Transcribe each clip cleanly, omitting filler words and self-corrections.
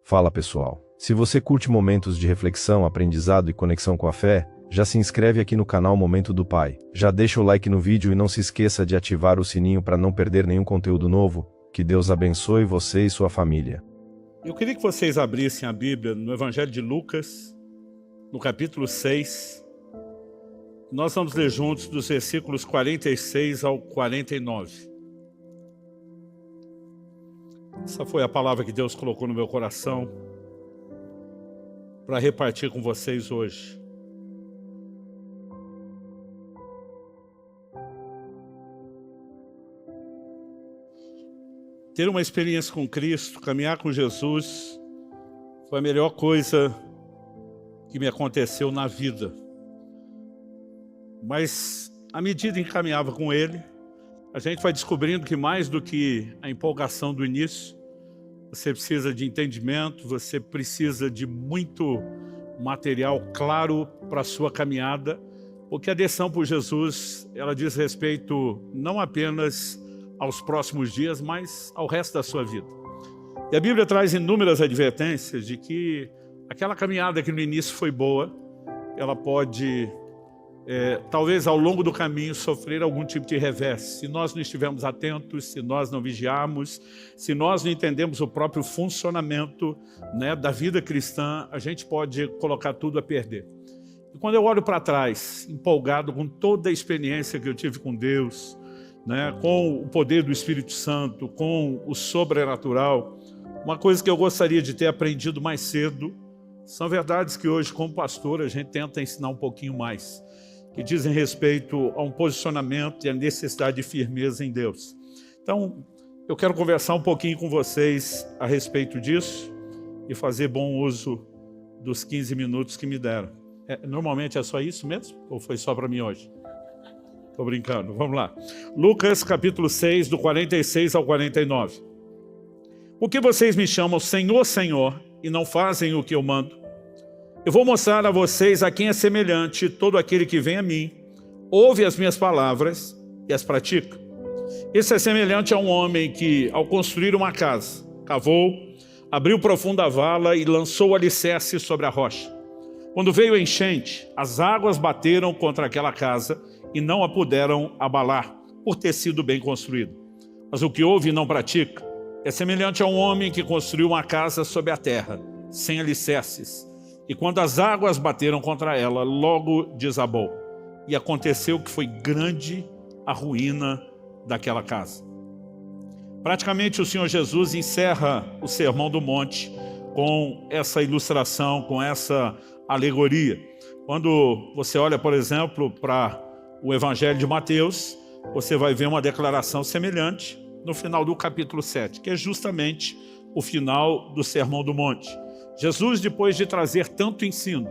Fala pessoal, se você curte momentos de reflexão, aprendizado e conexão com a fé, já se inscreve aqui no canal Momento do Pai, já deixa o like no vídeo e não se esqueça de ativar o sininho para não perder nenhum conteúdo novo. Que Deus abençoe você e sua família. Eu queria que vocês abrissem a Bíblia no Evangelho de Lucas, no capítulo 6. Nós vamos ler juntos dos versículos 46 ao 49. Essa foi a palavra que Deus colocou no meu coração para repartir com vocês hoje. Ter uma experiência com Cristo, caminhar com Jesus, foi a melhor coisa que me aconteceu na vida. Mas, à medida em que caminhava com Ele, a gente vai descobrindo que mais do que a empolgação do início, você precisa de entendimento, você precisa de muito material claro para a sua caminhada, porque a decisão por Jesus, ela diz respeito não apenas aos próximos dias, mas ao resto da sua vida. E a Bíblia traz inúmeras advertências de que aquela caminhada que no início foi boa, ela pode, talvez ao longo do caminho, sofrer algum tipo de revés. Se nós não estivermos atentos, se nós não vigiarmos, se nós não entendemos o próprio funcionamento, da vida cristã, a gente pode colocar tudo a perder. E quando eu olho para trás, empolgado com toda a experiência que eu tive com Deus, com o poder do Espírito Santo, com o sobrenatural, uma coisa que eu gostaria de ter aprendido mais cedo, são verdades que hoje, como pastor, a gente tenta ensinar um pouquinho mais, que dizem respeito a um posicionamento e a necessidade de firmeza em Deus. Então, eu quero conversar um pouquinho com vocês a respeito disso e fazer bom uso dos 15 minutos que me deram. Normalmente é só isso mesmo? Ou foi só para mim hoje? Estou brincando, vamos lá. Lucas capítulo 6, do 46 ao 49. O que vocês me chamam Senhor, Senhor, e não fazem o que eu mando? Eu vou mostrar a vocês a quem é semelhante todo aquele que vem a mim, ouve as minhas palavras e as pratica. Esse é semelhante a um homem que, ao construir uma casa, cavou, abriu profunda vala e lançou o alicerce sobre a rocha. Quando veio a enchente, as águas bateram contra aquela casa e não a puderam abalar, por ter sido bem construído. Mas o que ouve e não pratica é semelhante a um homem que construiu uma casa sobre a terra, sem alicerces. E quando as águas bateram contra ela, logo desabou. E aconteceu que foi grande a ruína daquela casa. Praticamente o Senhor Jesus encerra o Sermão do Monte com essa ilustração, com essa alegoria. Quando você olha, por exemplo, para o Evangelho de Mateus, você vai ver uma declaração semelhante no final do capítulo 7, que é justamente o final do Sermão do Monte. Jesus, depois de trazer tanto ensino,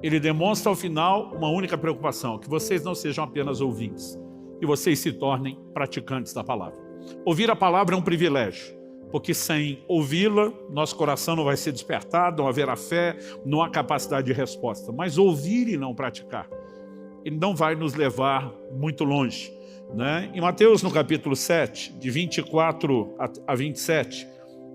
ele demonstra ao final uma única preocupação, que vocês não sejam apenas ouvintes, que vocês se tornem praticantes da palavra. Ouvir a palavra é um privilégio, porque sem ouvi-la, nosso coração não vai ser despertado, não haverá fé, não há capacidade de resposta. Mas ouvir e não praticar, ele não vai nos levar muito longe. Em Mateus, no capítulo 7, de 24 a 27,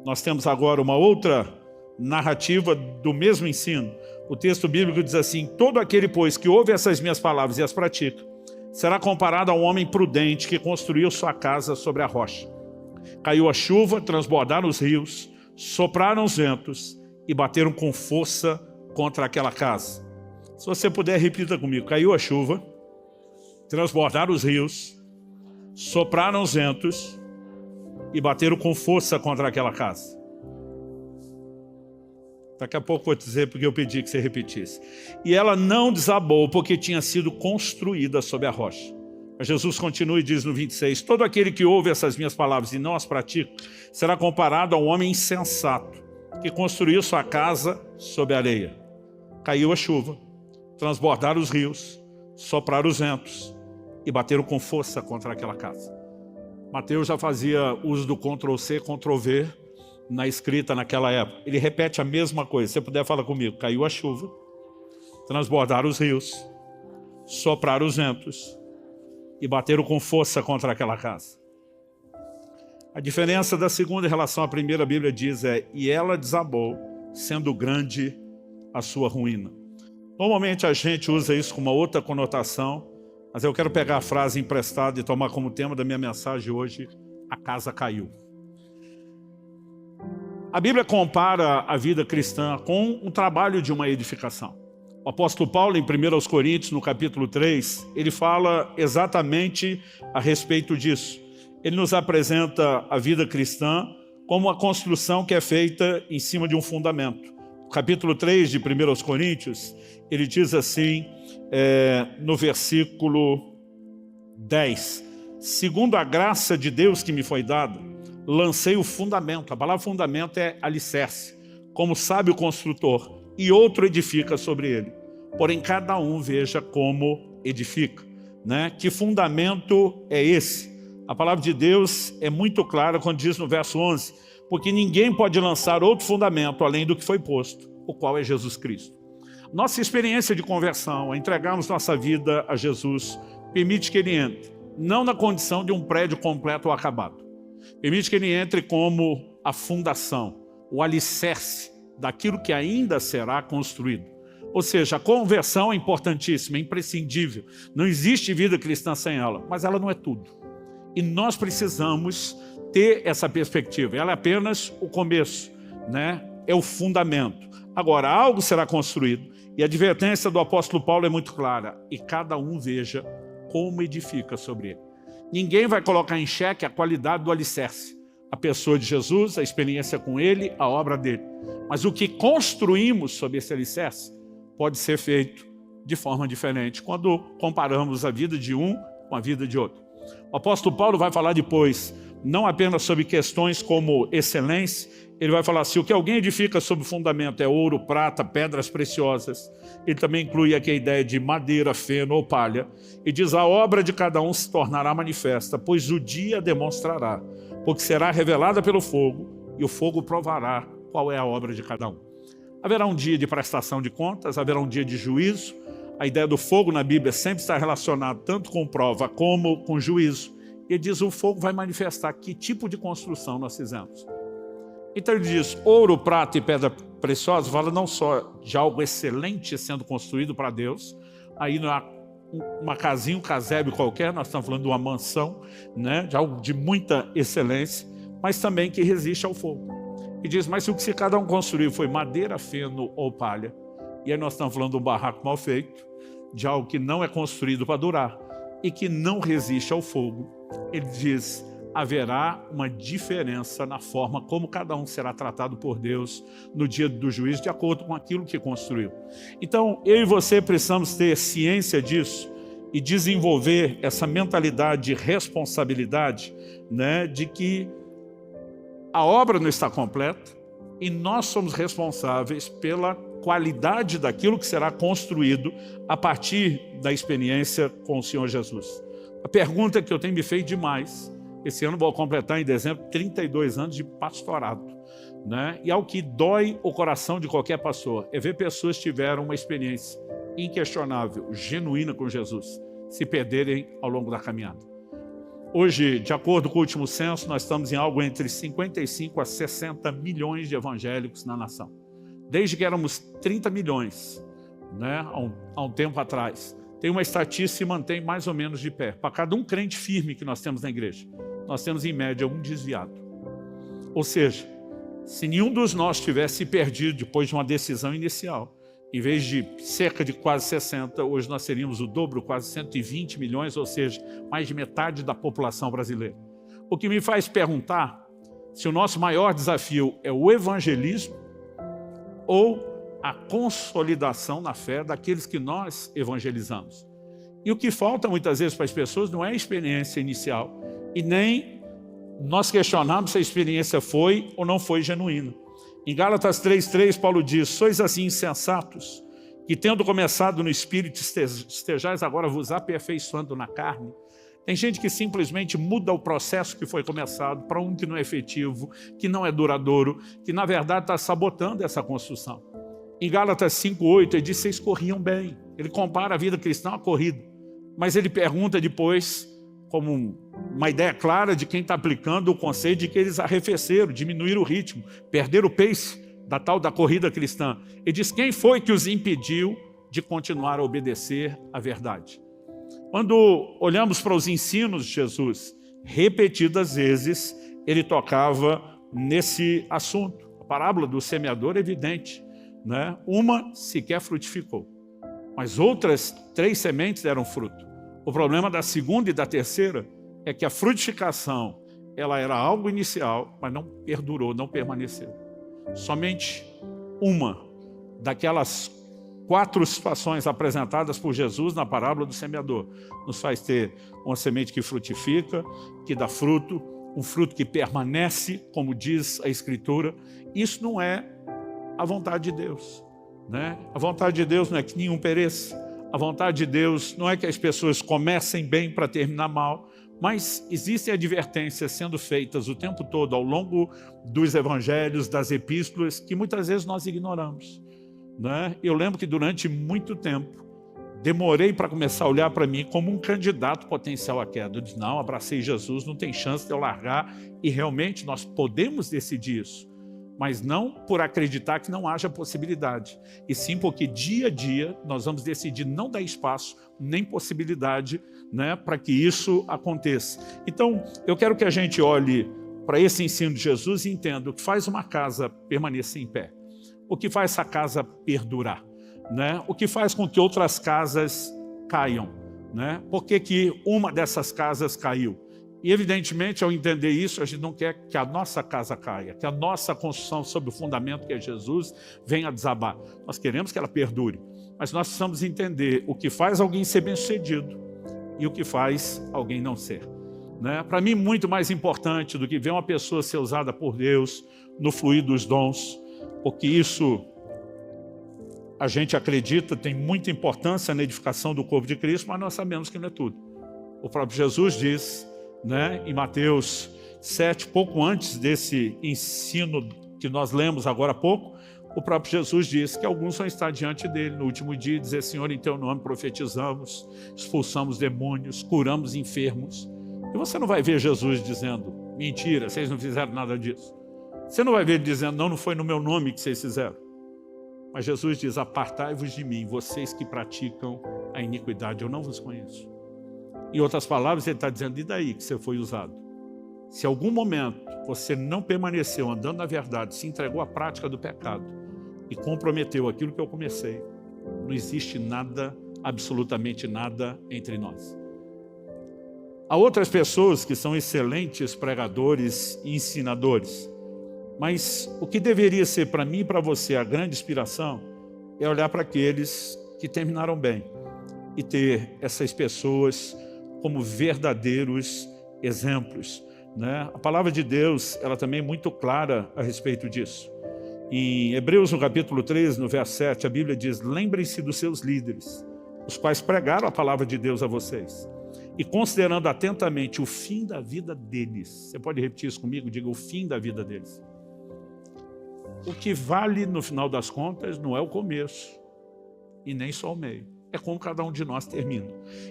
nós temos agora uma outra narrativa do mesmo ensino. O texto bíblico diz assim: todo aquele, pois, que ouve essas minhas palavras e as pratica, será comparado a um homem prudente que construiu sua casa sobre a rocha. Caiu a chuva, transbordaram os rios, sopraram os ventos e bateram com força contra aquela casa. Se você puder, repita comigo: caiu a chuva, transbordaram os rios, sopraram os ventos e bateram com força contra aquela casa. Daqui a pouco vou dizer porque eu pedi que você repetisse. E ela não desabou porque tinha sido construída sobre a rocha. Mas Jesus continua e diz no 26, todo aquele que ouve essas minhas palavras e não as pratica, será comparado a um homem insensato, que construiu sua casa sobre a areia. Caiu a chuva, transbordaram os rios, sopraram os ventos e bateram com força contra aquela casa. Mateus já fazia uso do Ctrl+C, Ctrl+V na escrita naquela época. Ele repete a mesma coisa. Se você puder, fala comigo. Caiu a chuva, transbordaram os rios, sopraram os ventos e bateram com força contra aquela casa. A diferença da segunda em relação à primeira, a Bíblia diz e ela desabou sendo grande a sua ruína. Normalmente a gente usa isso com uma outra conotação, mas eu quero pegar a frase emprestada e tomar como tema da minha mensagem hoje: a casa caiu. A Bíblia compara a vida cristã com o trabalho de uma edificação. O apóstolo Paulo, em 1 Coríntios, no capítulo 3, ele fala exatamente a respeito disso. Ele nos apresenta a vida cristã como uma construção que é feita em cima de um fundamento. No capítulo 3 de 1 Coríntios, ele diz assim, no versículo 10, segundo a graça de Deus que me foi dada, lancei o fundamento. A palavra fundamento é alicerce, como sábio construtor, e outro edifica sobre ele. Porém, cada um veja como edifica, né? Que fundamento é esse? A palavra de Deus é muito clara quando diz no verso 11, porque ninguém pode lançar outro fundamento além do que foi posto, o qual é Jesus Cristo. Nossa experiência de conversão, a entregarmos nossa vida a Jesus, permite que ele entre, não na condição de um prédio completo ou acabado. Permite que ele entre como a fundação, o alicerce daquilo que ainda será construído. Ou seja, a conversão é importantíssima, é imprescindível. Não existe vida cristã sem ela, mas ela não é tudo. E nós precisamos ter essa perspectiva. Ela é apenas o começo, né? É o fundamento. Agora, algo será construído. E a advertência do apóstolo Paulo é muito clara. E cada um veja como edifica sobre ele. Ninguém vai colocar em xeque a qualidade do alicerce. A pessoa de Jesus, a experiência com ele, a obra dele. Mas o que construímos sobre esse alicerce pode ser feito de forma diferente quando comparamos a vida de um com a vida de outro. O apóstolo Paulo vai falar depois, não apenas sobre questões como excelência, ele vai falar assim, o que alguém edifica sobre o fundamento é ouro, prata, pedras preciosas. Ele também inclui aqui a ideia de madeira, feno ou palha. E diz, a obra de cada um se tornará manifesta, pois o dia demonstrará, porque será revelada pelo fogo, e o fogo provará qual é a obra de cada um. Haverá um dia de prestação de contas, haverá um dia de juízo. A ideia do fogo na Bíblia sempre está relacionada tanto com prova como com juízo. Ele diz, o fogo vai manifestar que tipo de construção nós fizemos. Então ele diz, ouro, prata e pedra preciosa, fala não só de algo excelente sendo construído para Deus, aí não há uma casinha, um casebre qualquer, nós estamos falando de uma mansão, né, de algo de muita excelência, mas também que resiste ao fogo. E diz, mas se cada um construiu foi madeira, feno ou palha, e aí nós estamos falando de um barraco mal feito, de algo que não é construído para durar e que não resiste ao fogo, ele diz, haverá uma diferença na forma como cada um será tratado por Deus no dia do juízo, de acordo com aquilo que construiu. Então, eu e você precisamos ter ciência disso e desenvolver essa mentalidade de responsabilidade, né, de que a obra não está completa e nós somos responsáveis pela qualidade daquilo que será construído a partir da experiência com o Senhor Jesus. A pergunta que eu tenho me feito demais, esse ano vou completar em dezembro 32 anos de pastorado, né? E ao que dói o coração de qualquer pastor é ver pessoas que tiveram uma experiência inquestionável, genuína com Jesus, se perderem ao longo da caminhada. Hoje, de acordo com o último censo, nós estamos em algo entre 55 a 60 milhões de evangélicos na nação. Desde que éramos 30 milhões, né, há um tempo atrás. Tem uma estatística que se mantém mais ou menos de pé. Para cada um crente firme que nós temos na igreja, nós temos em média um desviado. Ou seja, se nenhum dos nós tivesse perdido depois de uma decisão inicial, em vez de cerca de quase 60, hoje nós seríamos o dobro, quase 120 milhões, ou seja, mais de metade da população brasileira. O que me faz perguntar se o nosso maior desafio é o evangelismo ou a consolidação na fé daqueles que nós evangelizamos. E o que falta muitas vezes para as pessoas não é a experiência inicial e nem nós questionarmos se a experiência foi ou não foi genuína. Em Gálatas 3:3, Paulo diz, sois assim insensatos, que tendo começado no Espírito, estejais agora vos aperfeiçoando na carne. Tem gente que simplesmente muda o processo que foi começado para um que não é efetivo, que não é duradouro, que na verdade está sabotando essa construção. Em Gálatas 5:8, ele diz, vocês corriam bem. Ele compara a vida cristã à corrida. Mas ele pergunta depois, como uma ideia clara de quem está aplicando o conceito de que eles arrefeceram, diminuíram o ritmo, perderam o pace, da tal da corrida cristã. Ele diz: quem foi que os impediu de continuar a obedecer à verdade? Quando olhamos para os ensinos de Jesus, repetidas vezes ele tocava nesse assunto. A parábola do semeador é evidente, né? Uma sequer frutificou, mas outras 3 sementes deram fruto. O problema da segunda e da terceira é que a frutificação, ela era algo inicial, mas não perdurou, não permaneceu. Somente uma daquelas 4 situações apresentadas por Jesus na parábola do semeador nos faz ter uma semente que frutifica, que dá fruto, um fruto que permanece, como diz a Escritura. Isso não é a vontade de Deus, né? A vontade de Deus não é que nenhum pereça. A vontade de Deus não é que as pessoas comecem bem para terminar mal, mas existem advertências sendo feitas o tempo todo ao longo dos evangelhos, das epístolas, que muitas vezes nós ignoramos, né? Eu lembro que durante muito tempo demorei para começar a olhar para mim como um candidato potencial à queda. Eu disse: não, abracei Jesus, não tem chance de eu largar. E realmente nós podemos decidir isso, mas não por acreditar que não haja possibilidade, e sim porque dia a dia nós vamos decidir não dar espaço nem possibilidade, né, para que isso aconteça. Então eu quero que a gente olhe para esse ensino de Jesus e entenda o que faz uma casa permanecer em pé, o que faz essa casa perdurar, né? O que faz com que outras casas caiam, né? Por que que uma dessas casas caiu? E evidentemente, ao entender isso, a gente não quer que a nossa casa caia, que a nossa construção sobre o fundamento que é Jesus venha a desabar. Nós queremos que ela perdure, mas nós precisamos entender o que faz alguém ser bem-sucedido e o que faz alguém não ser, né? Para mim, muito mais importante do que ver uma pessoa ser usada por Deus no fluir dos dons, porque isso a gente acredita tem muita importância na edificação do corpo de Cristo, mas nós sabemos que não é tudo. O próprio Jesus diz, né, em Mateus 7, pouco antes desse ensino que nós lemos agora há pouco, o próprio Jesus diz que alguns vão estar diante dele no último dia e dizer: Senhor, em teu nome profetizamos, expulsamos demônios, curamos enfermos. E você não vai ver Jesus dizendo: mentira, vocês não fizeram nada disso. Você não vai ver ele dizendo: não foi no meu nome que vocês fizeram. Mas Jesus diz: apartai-vos de mim, vocês que praticam a iniquidade, eu não vos conheço. Em outras palavras, ele está dizendo: e daí que você foi usado? Se em algum momento você não permaneceu andando na verdade, se entregou à prática do pecado e comprometeu aquilo que eu comecei, não existe nada, absolutamente nada entre nós. Há outras pessoas que são excelentes pregadores e ensinadores, mas o que deveria ser para mim e para você a grande inspiração é olhar para aqueles que terminaram bem e ter essas pessoas como verdadeiros exemplos, né? A palavra de Deus, ela também é muito clara a respeito disso. Em Hebreus, no capítulo 13, no verso 7, a Bíblia diz: lembrem-se dos seus líderes, os quais pregaram a palavra de Deus a vocês, e considerando atentamente o fim da vida deles. Você pode repetir isso comigo? Diga: o fim da vida deles. O que vale no final das contas não é o começo e nem só o meio, é como cada um de nós termina.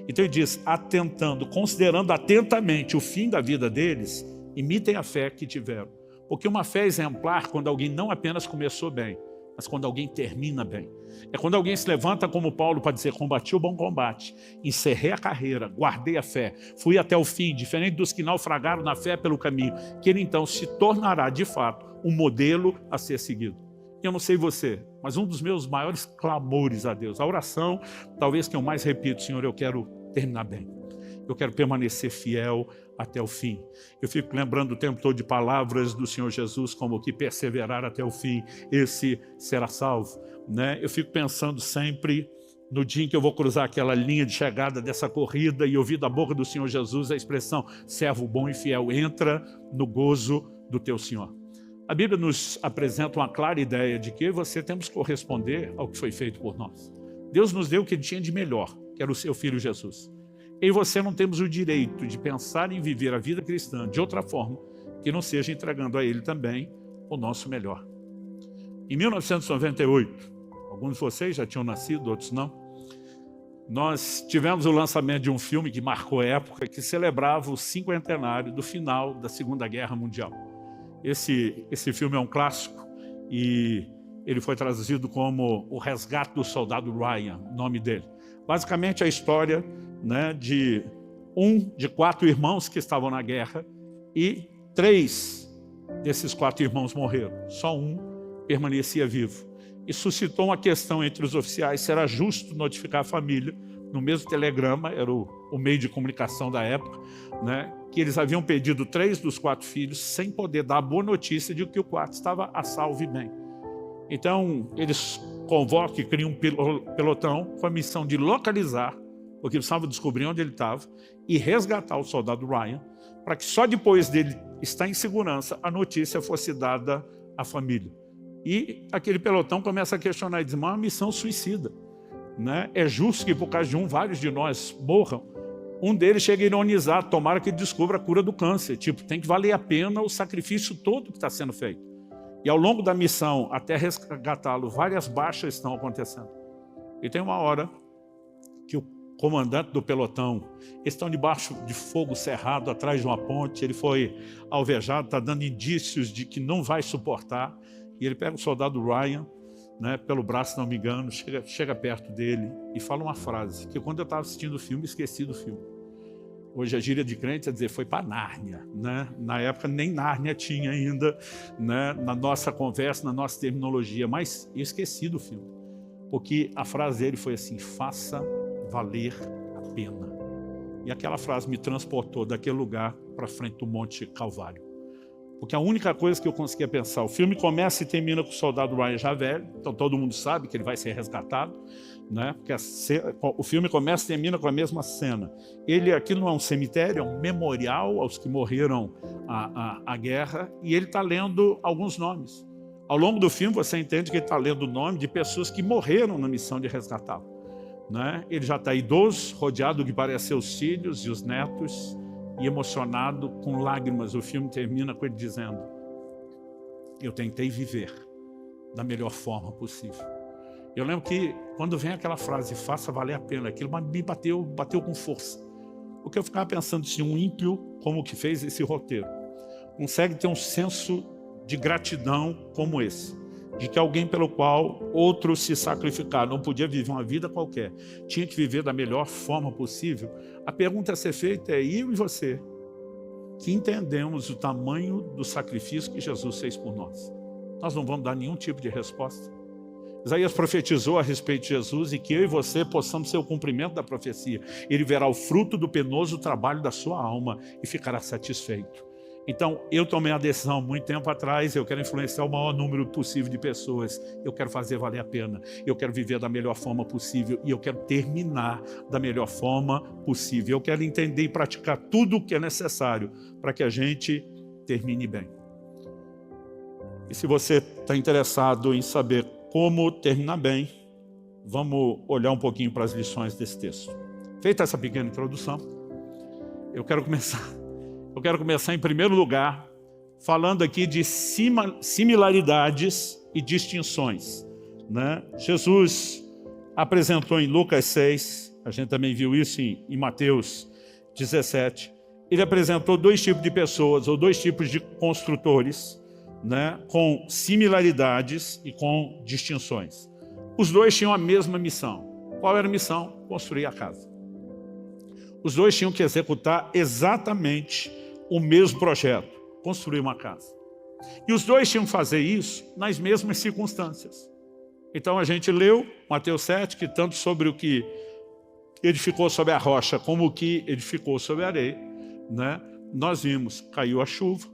Então ele diz: atentando, considerando atentamente o fim da vida deles, imitem a fé que tiveram. Porque uma fé exemplar quando alguém não apenas começou bem, mas quando alguém termina bem. É quando alguém se levanta como Paulo para dizer: combati o bom combate, encerrei a carreira, guardei a fé, fui até o fim, diferente dos que naufragaram na fé pelo caminho, que ele então se tornará de fato um modelo a ser seguido. Eu não sei você, mas um dos meus maiores clamores a Deus, a oração talvez que eu mais repito: Senhor, eu quero terminar bem, eu quero permanecer fiel até o fim. Eu fico lembrando o tempo todo de palavras do Senhor Jesus, como que perseverar até o fim, esse será salvo, né? Eu fico pensando sempre no dia em que eu vou cruzar aquela linha de chegada dessa corrida e ouvir da boca do Senhor Jesus a expressão: servo bom e fiel, entra no gozo do teu Senhor. A Bíblia nos apresenta uma clara ideia de que eu e você temos que corresponder ao que foi feito por nós. Deus nos deu o que Ele tinha de melhor, que era o seu Filho Jesus. Eu e você não temos o direito de pensar em viver a vida cristã de outra forma que não seja entregando a Ele também o nosso melhor. Em 1998, alguns de vocês já tinham nascido, outros não, nós tivemos o lançamento de um filme que marcou a época, que celebrava o 50º do final da Segunda Guerra Mundial. Esse filme é um clássico e ele foi traduzido como O Resgate do Soldado Ryan, o nome dele. Basicamente a história, né, de 4 irmãos que estavam na guerra e 3 desses 4 irmãos morreram. Só um permanecia vivo. E suscitou uma questão entre os oficiais se era justo notificar a família, no mesmo telegrama, era o meio de comunicação da época, né, que eles haviam perdido 3 dos 4 filhos sem poder dar a boa notícia de que o 4 estava a salvo e bem. Então, eles convocam e criam um pelotão com a missão de localizar, porque eles precisavam descobrir onde ele estava, e resgatar o soldado Ryan, para que só depois dele estar em segurança, a notícia fosse dada à família. E aquele pelotão começa a questionar e diz, mas é uma missão suicida, né? É justo que por causa de vários de nós morram. Um deles chega a ironizar, tomara que ele descubra a cura do câncer. Tipo, tem que valer a pena o sacrifício todo que está sendo feito. E ao longo da missão, até resgatá-lo, várias baixas estão acontecendo. E tem uma hora que o comandante do pelotão, eles estão debaixo de fogo cerrado, atrás de uma ponte, ele foi alvejado, está dando indícios de que não vai suportar, e ele pega o soldado Ryan, né, pelo braço, se não me engano, chega perto dele e fala uma frase, que quando eu estava assistindo o filme, esqueci do filme. Hoje a gíria de crente é dizer, foi para Nárnia, né? Na época nem Nárnia tinha ainda, né, na nossa conversa, na nossa terminologia, mas eu esqueci do filme. Porque a frase dele foi assim, faça valer a pena. E aquela frase me transportou daquele lugar para frente do Monte Calvário. Porque a única coisa que eu conseguia pensar, o filme começa e termina com o soldado Ryan já velho, então todo mundo sabe que ele vai ser resgatado, né? Porque o filme começa e termina com a mesma cena. Aquilo não é um cemitério, é um memorial aos que morreram a guerra, e ele está lendo alguns nomes. Ao longo do filme você entende que ele está lendo o nome de pessoas que morreram na missão de resgatá-lo, né? Ele já está idoso, rodeado do que parece ser os filhos e os netos, e emocionado, com lágrimas. O filme termina com ele dizendo, eu tentei viver da melhor forma possível. Eu lembro que quando vem aquela frase, faça valer a pena, aquilo me bateu com força. Porque eu ficava pensando, se um ímpio como o que fez esse roteiro consegue ter um senso de gratidão como esse, de que alguém pelo qual outros se sacrificaram, não podia viver uma vida qualquer, tinha que viver da melhor forma possível, a pergunta a ser feita é, eu e você, que entendemos o tamanho do sacrifício que Jesus fez por nós, nós não vamos dar nenhum tipo de resposta? Isaías profetizou a respeito de Jesus e que eu e você possamos ser o cumprimento da profecia. Ele verá o fruto do penoso trabalho da sua alma e ficará satisfeito. Então, eu tomei a decisão muito tempo atrás, eu quero influenciar o maior número possível de pessoas, eu quero fazer valer a pena, eu quero viver da melhor forma possível e eu quero terminar da melhor forma possível. Eu quero entender e praticar tudo o que é necessário para que a gente termine bem. E se você está interessado em saber como terminar bem, vamos olhar um pouquinho para as lições desse texto. Feita essa pequena introdução, eu quero começar em primeiro lugar falando aqui de similaridades e distinções, né? Jesus apresentou em Lucas 6, a gente também viu isso em Mateus 17, ele apresentou 2 tipos de pessoas, ou 2 tipos de construtores, né? Com similaridades e com distinções. Os 2 tinham a mesma missão. Qual era a missão? Construir a casa. Os 2 tinham que executar exatamente o mesmo projeto, construir uma casa. E os 2 tinham que fazer isso nas mesmas circunstâncias. Então a gente leu Mateus 7, que tanto sobre o que edificou sobre a rocha, como o que edificou sobre a areia, né? Nós vimos, caiu a chuva,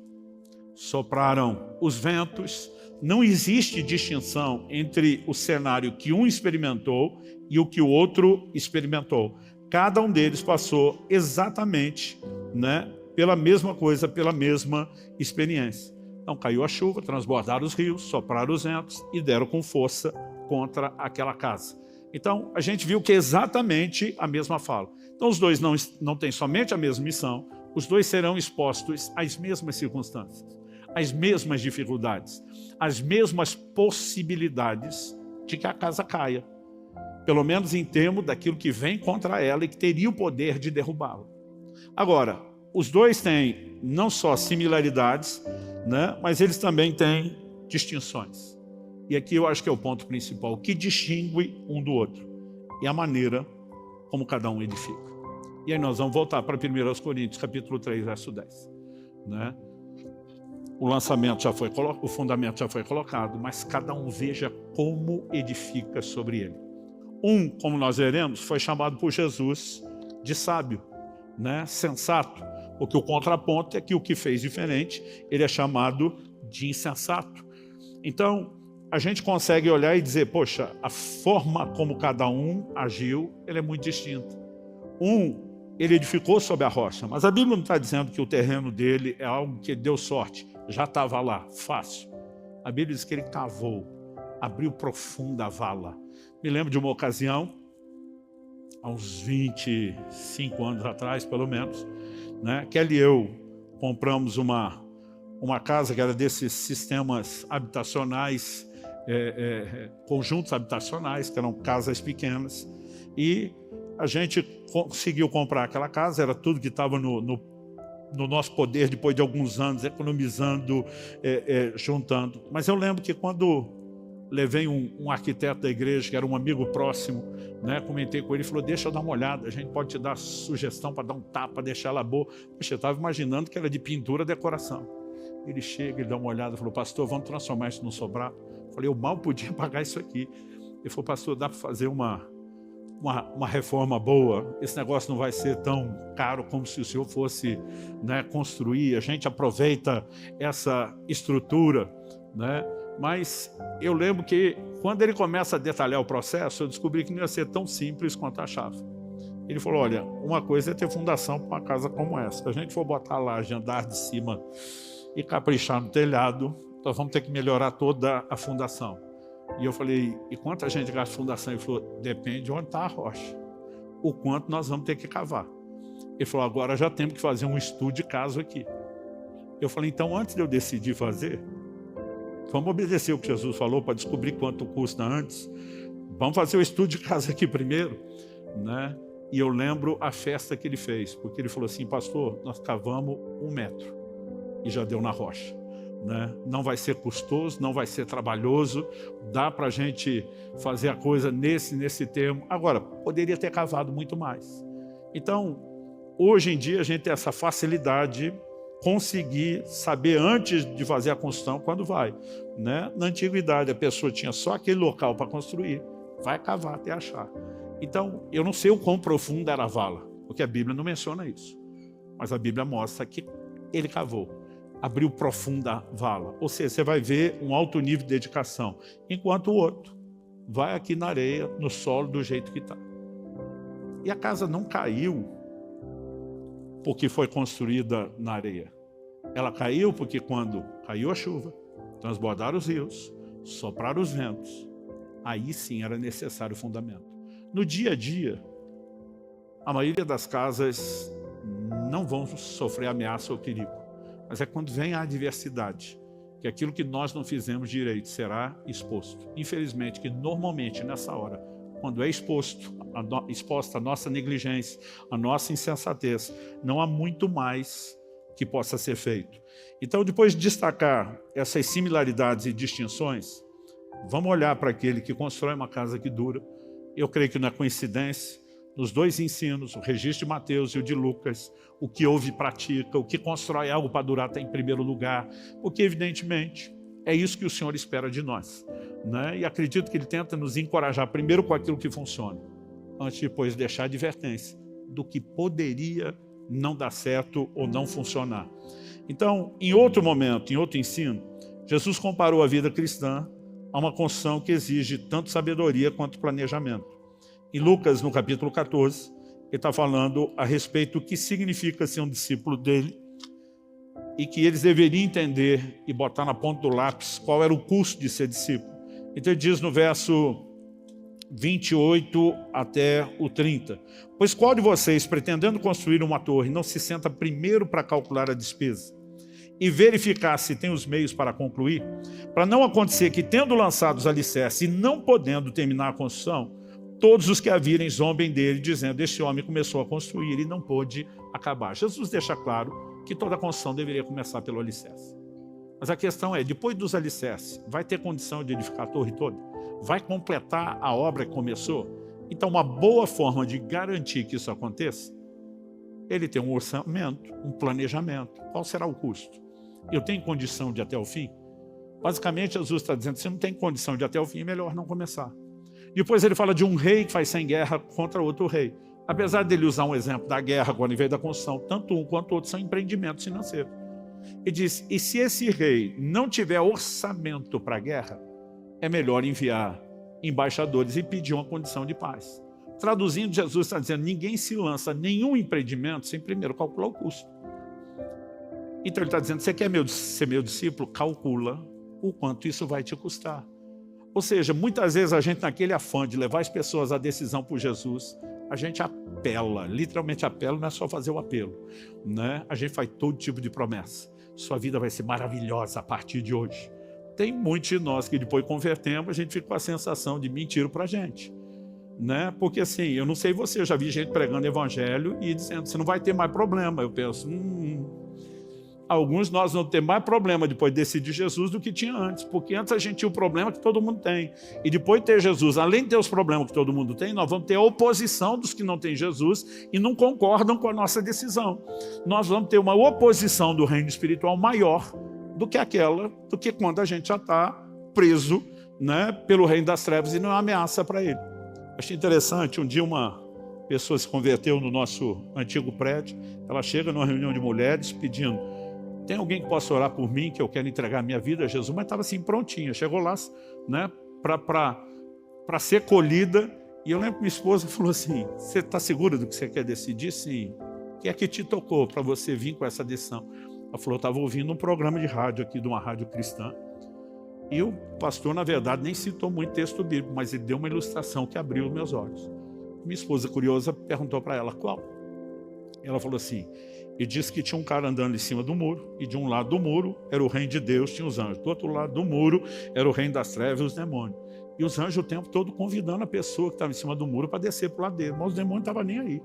sopraram os ventos, não existe distinção entre o cenário que um experimentou e o que o outro experimentou. Cada um deles passou exatamente, né, pela mesma coisa, pela mesma experiência. Então caiu a chuva, transbordaram os rios, sopraram os ventos e deram com força contra aquela casa. Então a gente viu que é exatamente a mesma fala. Então os 2 não têm somente a mesma missão, os 2 serão expostos às mesmas circunstâncias, às mesmas dificuldades, às mesmas possibilidades de que a casa caia. Pelo menos em termos daquilo que vem contra ela e que teria o poder de derrubá-la. Agora, os 2 têm não só similaridades, né, mas eles também têm distinções. E aqui eu acho que é o ponto principal, o que distingue um do outro e a maneira como cada um edifica. E aí nós vamos voltar para 1 Coríntios, capítulo 3, verso 10. Né? O fundamento já foi colocado, mas cada um veja como edifica sobre ele. Como nós veremos, foi chamado por Jesus de sábio, né? Sensato, porque o contraponto é que o que fez diferente, ele é chamado de insensato. Então, a gente consegue olhar e dizer, poxa, a forma como cada um agiu, ele é muito distinta. Ele edificou sobre a rocha, mas a Bíblia não está dizendo que o terreno dele é algo que deu sorte, já estava lá, fácil. A Bíblia diz que ele cavou, abriu profunda vala. Me lembro de uma ocasião, há uns 25 anos atrás, pelo menos, né? Kelly e eu compramos uma casa que era desses sistemas habitacionais, conjuntos habitacionais, que eram casas pequenas, e a gente conseguiu comprar aquela casa, era tudo que estava no nosso poder, depois de alguns anos, economizando, juntando. Mas eu lembro que quando levei um arquiteto da igreja, que era um amigo próximo, né, comentei com ele, ele falou, deixa eu dar uma olhada, a gente pode te dar sugestão para dar um tapa, deixar ela boa. Poxa, eu estava imaginando que era de pintura, decoração. Ele chega, ele dá uma olhada, falou, pastor, vamos transformar isso num sobrado. Eu falei, eu mal podia pagar isso aqui. Ele falou, pastor, dá para fazer uma reforma boa, esse negócio não vai ser tão caro como se o senhor fosse, né, construir, a gente aproveita essa estrutura, né? Mas eu lembro que quando ele começa a detalhar o processo, eu descobri que não ia ser tão simples quanto achava. Ele falou, olha, uma coisa é ter fundação para uma casa como essa, se a gente for botar lá de andar de cima e caprichar no telhado, nós vamos ter que melhorar toda a fundação. E eu falei, e quanto a gente gasta fundação? Ele falou, depende de onde está a rocha, o quanto nós vamos ter que cavar. Ele falou, agora já temos que fazer um estudo de caso aqui. Eu falei, então antes de eu decidir fazer, vamos obedecer o que Jesus falou para descobrir quanto custa antes. Vamos fazer o estudo de caso aqui primeiro, né? E eu lembro a festa que ele fez, porque ele falou assim, pastor, nós cavamos 1 metro e já deu na rocha. Né? Não vai ser custoso, não vai ser trabalhoso, dá para a gente fazer a coisa nesse termo. Agora, poderia ter cavado muito mais. Então, hoje em dia a gente tem essa facilidade de conseguir saber antes de fazer a construção quando vai. Né? Na antiguidade a pessoa tinha só aquele local para construir, vai cavar até achar. Então, eu não sei o quão profunda era a vala, porque a Bíblia não menciona isso. Mas a Bíblia mostra que ele cavou. Abriu profunda vala, ou seja, você vai ver um alto nível de dedicação, enquanto o outro vai aqui na areia, no solo, do jeito que está. E a casa não caiu porque foi construída na areia. Ela caiu porque quando caiu a chuva, transbordaram os rios, sopraram os ventos, aí sim era necessário o fundamento. No dia a dia, a maioria das casas não vão sofrer ameaça ou perigo. Mas é quando vem a adversidade, que aquilo que nós não fizemos direito será exposto. Infelizmente, que normalmente nessa hora, quando é exposta a nossa negligência, a nossa insensatez, não há muito mais que possa ser feito. Então, depois de destacar essas similaridades e distinções, vamos olhar para aquele que constrói uma casa que dura. Eu creio que não é coincidência, nos dois ensinos, o registro de Mateus e o de Lucas, o que ouve e pratica, o que constrói algo para durar está em primeiro lugar, porque evidentemente é isso que o Senhor espera de nós, né? E acredito que Ele tenta nos encorajar primeiro com aquilo que funciona, antes de depois deixar a advertência do que poderia não dar certo ou não funcionar. Então, em outro momento, em outro ensino, Jesus comparou a vida cristã a uma construção que exige tanto sabedoria quanto planejamento. Em Lucas, no capítulo 14, ele está falando a respeito do que significa ser um discípulo dele e que eles deveriam entender e botar na ponta do lápis qual era o custo de ser discípulo. Então ele diz no verso 28 até o 30, pois qual de vocês, pretendendo construir uma torre, não se senta primeiro para calcular a despesa e verificar se tem os meios para concluir, para não acontecer que, tendo lançado os alicerces e não podendo terminar a construção, todos os que a virem zombem dele, dizendo, este homem começou a construir e não pôde acabar. Jesus deixa claro que toda construção deveria começar pelo alicerce. Mas a questão é, depois dos alicerces, vai ter condição de edificar a torre toda? Vai completar a obra que começou? Então, uma boa forma de garantir que isso aconteça, ele tem um orçamento, um planejamento. Qual será o custo? Eu tenho condição de ir até o fim? Basicamente, Jesus está dizendo, se não tem condição de ir até o fim, é melhor não começar. Depois ele fala de um rei que faz sem guerra contra outro rei. Apesar dele usar um exemplo da guerra agora em vez da construção, tanto um quanto o outro são empreendimentos financeiros. Ele diz, e se esse rei não tiver orçamento para a guerra, é melhor enviar embaixadores e pedir uma condição de paz. Traduzindo, Jesus está dizendo, ninguém se lança a nenhum empreendimento sem primeiro calcular o custo. Então ele está dizendo, você quer ser meu discípulo? Calcula o quanto isso vai te custar. Ou seja, muitas vezes a gente, naquele afã de levar as pessoas à decisão por Jesus, a gente apela, literalmente apela, não é só fazer o apelo, né? A gente faz todo tipo de promessa. Sua vida vai ser maravilhosa a partir de hoje. Tem muitos de nós que depois convertemos, a gente fica com a sensação de mentiram para a gente, né? Porque assim, eu não sei você, eu já vi gente pregando evangelho e dizendo, você não vai ter mais problema. Eu penso, alguns nós vamos ter mais problema depois de decidir Jesus do que tinha antes, porque antes a gente tinha o problema que todo mundo tem, e depois de ter Jesus, além de ter os problemas que todo mundo tem, nós vamos ter a oposição dos que não têm Jesus e não concordam com a nossa decisão. Nós vamos ter uma oposição do reino espiritual maior do que quando a gente já está preso, né, pelo reino das trevas e não é uma ameaça para ele. Achei interessante, um dia uma pessoa se converteu no nosso antigo prédio, ela chega numa reunião de mulheres pedindo, tem alguém que possa orar por mim, que eu quero entregar a minha vida a Jesus? Mas estava assim, prontinha, chegou lá, né, para ser colhida, e eu lembro que minha esposa falou assim, você está segura do que você quer decidir? Sim. O que é que te tocou para você vir com essa decisão? Ela falou, eu estava ouvindo um programa de rádio aqui, de uma rádio cristã, e o pastor, na verdade, nem citou muito texto bíblico, mas ele deu uma ilustração que abriu os meus olhos. Minha esposa, curiosa, perguntou para ela, qual? Ela falou assim, e disse que tinha um cara andando em cima do muro, e de um lado do muro era o reino de Deus, tinha os anjos. Do outro lado do muro era o reino das trevas e os demônios. E os anjos o tempo todo convidando a pessoa que estava em cima do muro para descer para o lado dele, mas os demônios não estavam nem aí.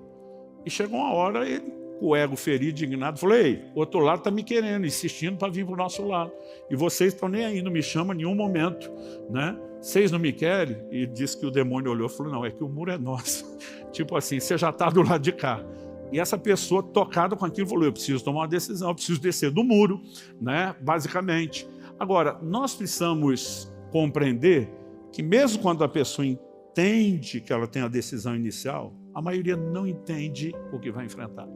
E chegou uma hora, ele, com o ego ferido, indignado, falou, ei, o outro lado está me querendo, insistindo para vir para o nosso lado. E vocês estão nem aí, não me chamam em nenhum momento, né? Vocês não me querem? E disse que o demônio olhou e falou, não, é que o muro é nosso. Tipo assim, você já está do lado de cá. E essa pessoa, tocada com aquilo, falou, eu preciso tomar uma decisão, eu preciso descer do muro, né? Basicamente. Agora, nós precisamos compreender que mesmo quando a pessoa entende que ela tem a decisão inicial, a maioria não entende o que vai enfrentar.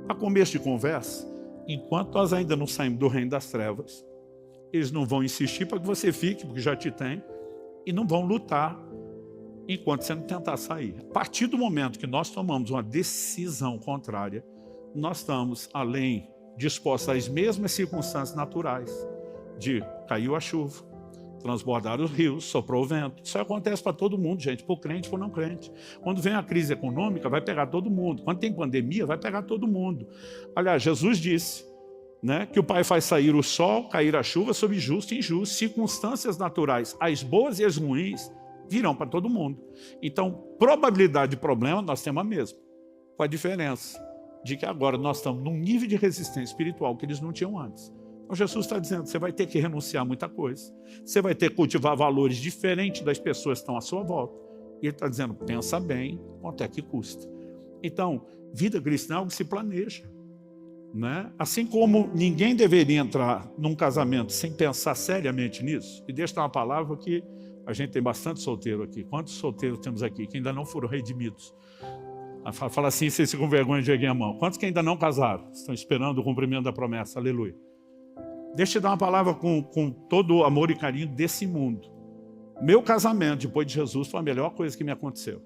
A começo de conversa, enquanto nós ainda não saímos do reino das trevas, eles não vão insistir para que você fique, porque já te tem, e não vão lutar enquanto você não tentar sair. A partir do momento que nós tomamos uma decisão contrária, nós estamos, além dispostos às mesmas circunstâncias naturais, de caiu a chuva, transbordaram os rios, soprou o vento. Isso acontece para todo mundo, gente, para o crente e para o não crente. Quando vem a crise econômica, vai pegar todo mundo. Quando tem pandemia, vai pegar todo mundo. Aliás, Jesus disse, né, que o Pai faz sair o sol, cair a chuva sobre justo e injusto. Circunstâncias naturais, as boas e as ruins, virão para todo mundo. Então, probabilidade de problema, nós temos a mesma. Com a diferença de que agora nós estamos num nível de resistência espiritual que eles não tinham antes. Então, Jesus está dizendo, você vai ter que renunciar a muita coisa. Você vai ter que cultivar valores diferentes das pessoas que estão à sua volta. E ele está dizendo, pensa bem, quanto é que custa. Então, vida cristã é algo que se planeja, né? Assim como ninguém deveria entrar num casamento sem pensar seriamente nisso, e deixa eu dar uma palavra que a gente tem bastante solteiro aqui. Quantos solteiros temos aqui que ainda não foram redimidos? Fala assim, vocês ficam com vergonha de erguer a mão. Quantos que ainda não casaram? Estão esperando o cumprimento da promessa. Aleluia. Deixa eu dar uma palavra com todo o amor e carinho desse mundo. Meu casamento, depois de Jesus, foi a melhor coisa que me aconteceu.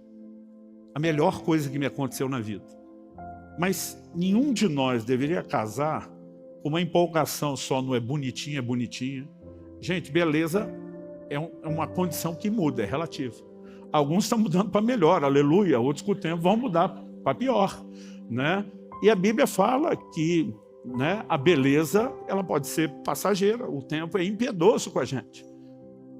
A melhor coisa que me aconteceu na vida. Mas nenhum de nós deveria casar com uma empolgação só, não é bonitinha, é bonitinha. Gente, beleza é uma condição que muda, é relativa. Alguns estão mudando para melhor, aleluia. Outros com o tempo vão mudar para pior, né? E a Bíblia fala que, né, a beleza ela pode ser passageira, o tempo é impiedoso com a gente.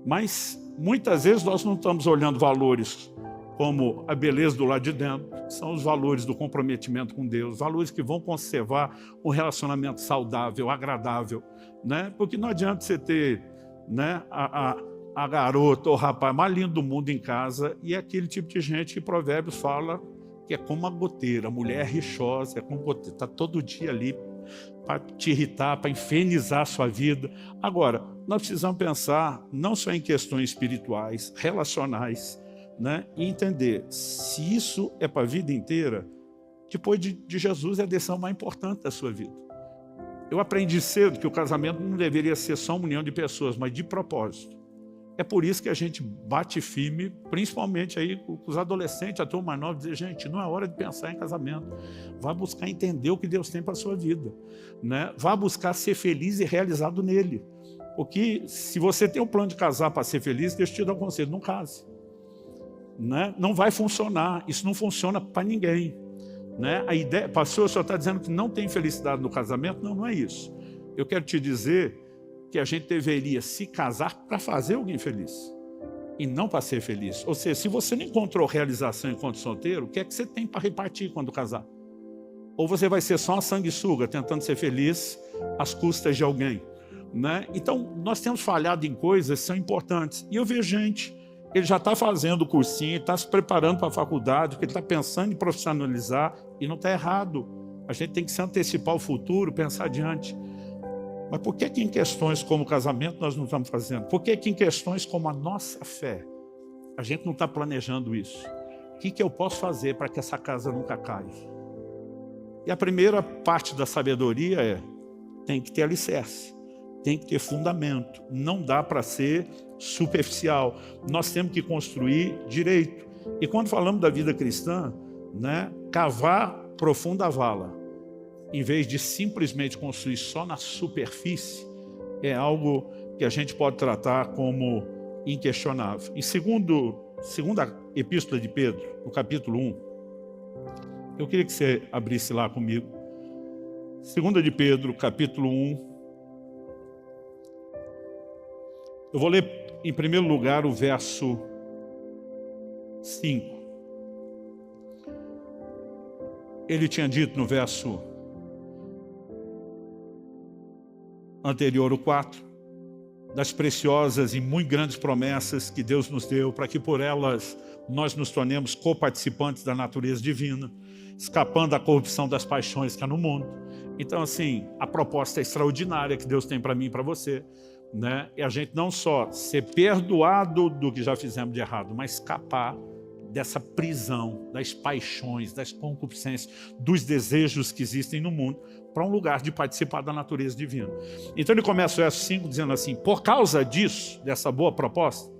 Mas muitas vezes nós não estamos olhando valores como a beleza do lado de dentro, são os valores do comprometimento com Deus, valores que vão conservar um relacionamento saudável, agradável, né? Porque não adianta você ter, né, a garota ou o rapaz mais lindo do mundo em casa e é aquele tipo de gente que Provérbios fala que é como uma goteira, a mulher rixosa, é como goteira, está todo dia ali para te irritar, para infernizar a sua vida. Agora, nós precisamos pensar não só em questões espirituais, relacionais, né? E entender se isso é para a vida inteira. Depois de Jesus é a decisão mais importante da sua vida. Eu aprendi cedo que o casamento não deveria ser só uma união de pessoas, mas de propósito. É por isso que a gente bate firme, principalmente aí com os adolescentes, a turma mais nova, dizer, gente, não é hora de pensar em casamento. Vá buscar entender o que Deus tem para a sua vida, né? Vá buscar ser feliz e realizado nele. Porque se você tem um plano de casar para ser feliz, Deus te dá um conselho, não case. Né? Não vai funcionar, isso não funciona para ninguém. Né? A ideia, pastor, o senhor está dizendo que não tem felicidade no casamento? Não, não é isso. Eu quero te dizer que a gente deveria se casar para fazer alguém feliz e não para ser feliz. Ou seja, se você não encontrou realização enquanto solteiro, o que é que você tem para repartir quando casar? Ou você vai ser só uma sanguessuga tentando ser feliz às custas de alguém, né? Então, nós temos falhado em coisas que são importantes. E eu vejo gente, ele já está fazendo o cursinho, está se preparando para a faculdade, porque ele está pensando em profissionalizar e não está errado. A gente tem que se antecipar ao futuro, pensar adiante. Mas por que em questões como o casamento nós não estamos fazendo? Por que em questões como a nossa fé, a gente não está planejando isso? O que eu posso fazer para que essa casa nunca caia? E a primeira parte da sabedoria é, tem que ter alicerce, tem que ter fundamento, não dá para ser superficial. Nós temos que construir direito. E quando falamos da vida cristã, né, cavar profunda a vala, em vez de simplesmente construir só na superfície, é algo que a gente pode tratar como inquestionável. Em segunda epístola de Pedro, no capítulo 1, eu queria que você abrisse lá comigo. Segunda de Pedro, capítulo 1. Eu vou ler, em primeiro lugar, o verso 5. Ele tinha dito no verso anterior, o 4, das preciosas e muito grandes promessas que Deus nos deu, para que por elas nós nos tornemos coparticipantes da natureza divina, escapando da corrupção das paixões que há no mundo. Então, assim, a proposta é extraordinária que Deus tem para mim e para você, né? E a gente não só ser perdoado do que já fizemos de errado, mas escapar dessa prisão, das paixões, das concupiscências, dos desejos que existem no mundo, para um lugar de participar da natureza divina. Então ele começa o verso 5 dizendo assim, por causa disso, dessa boa proposta,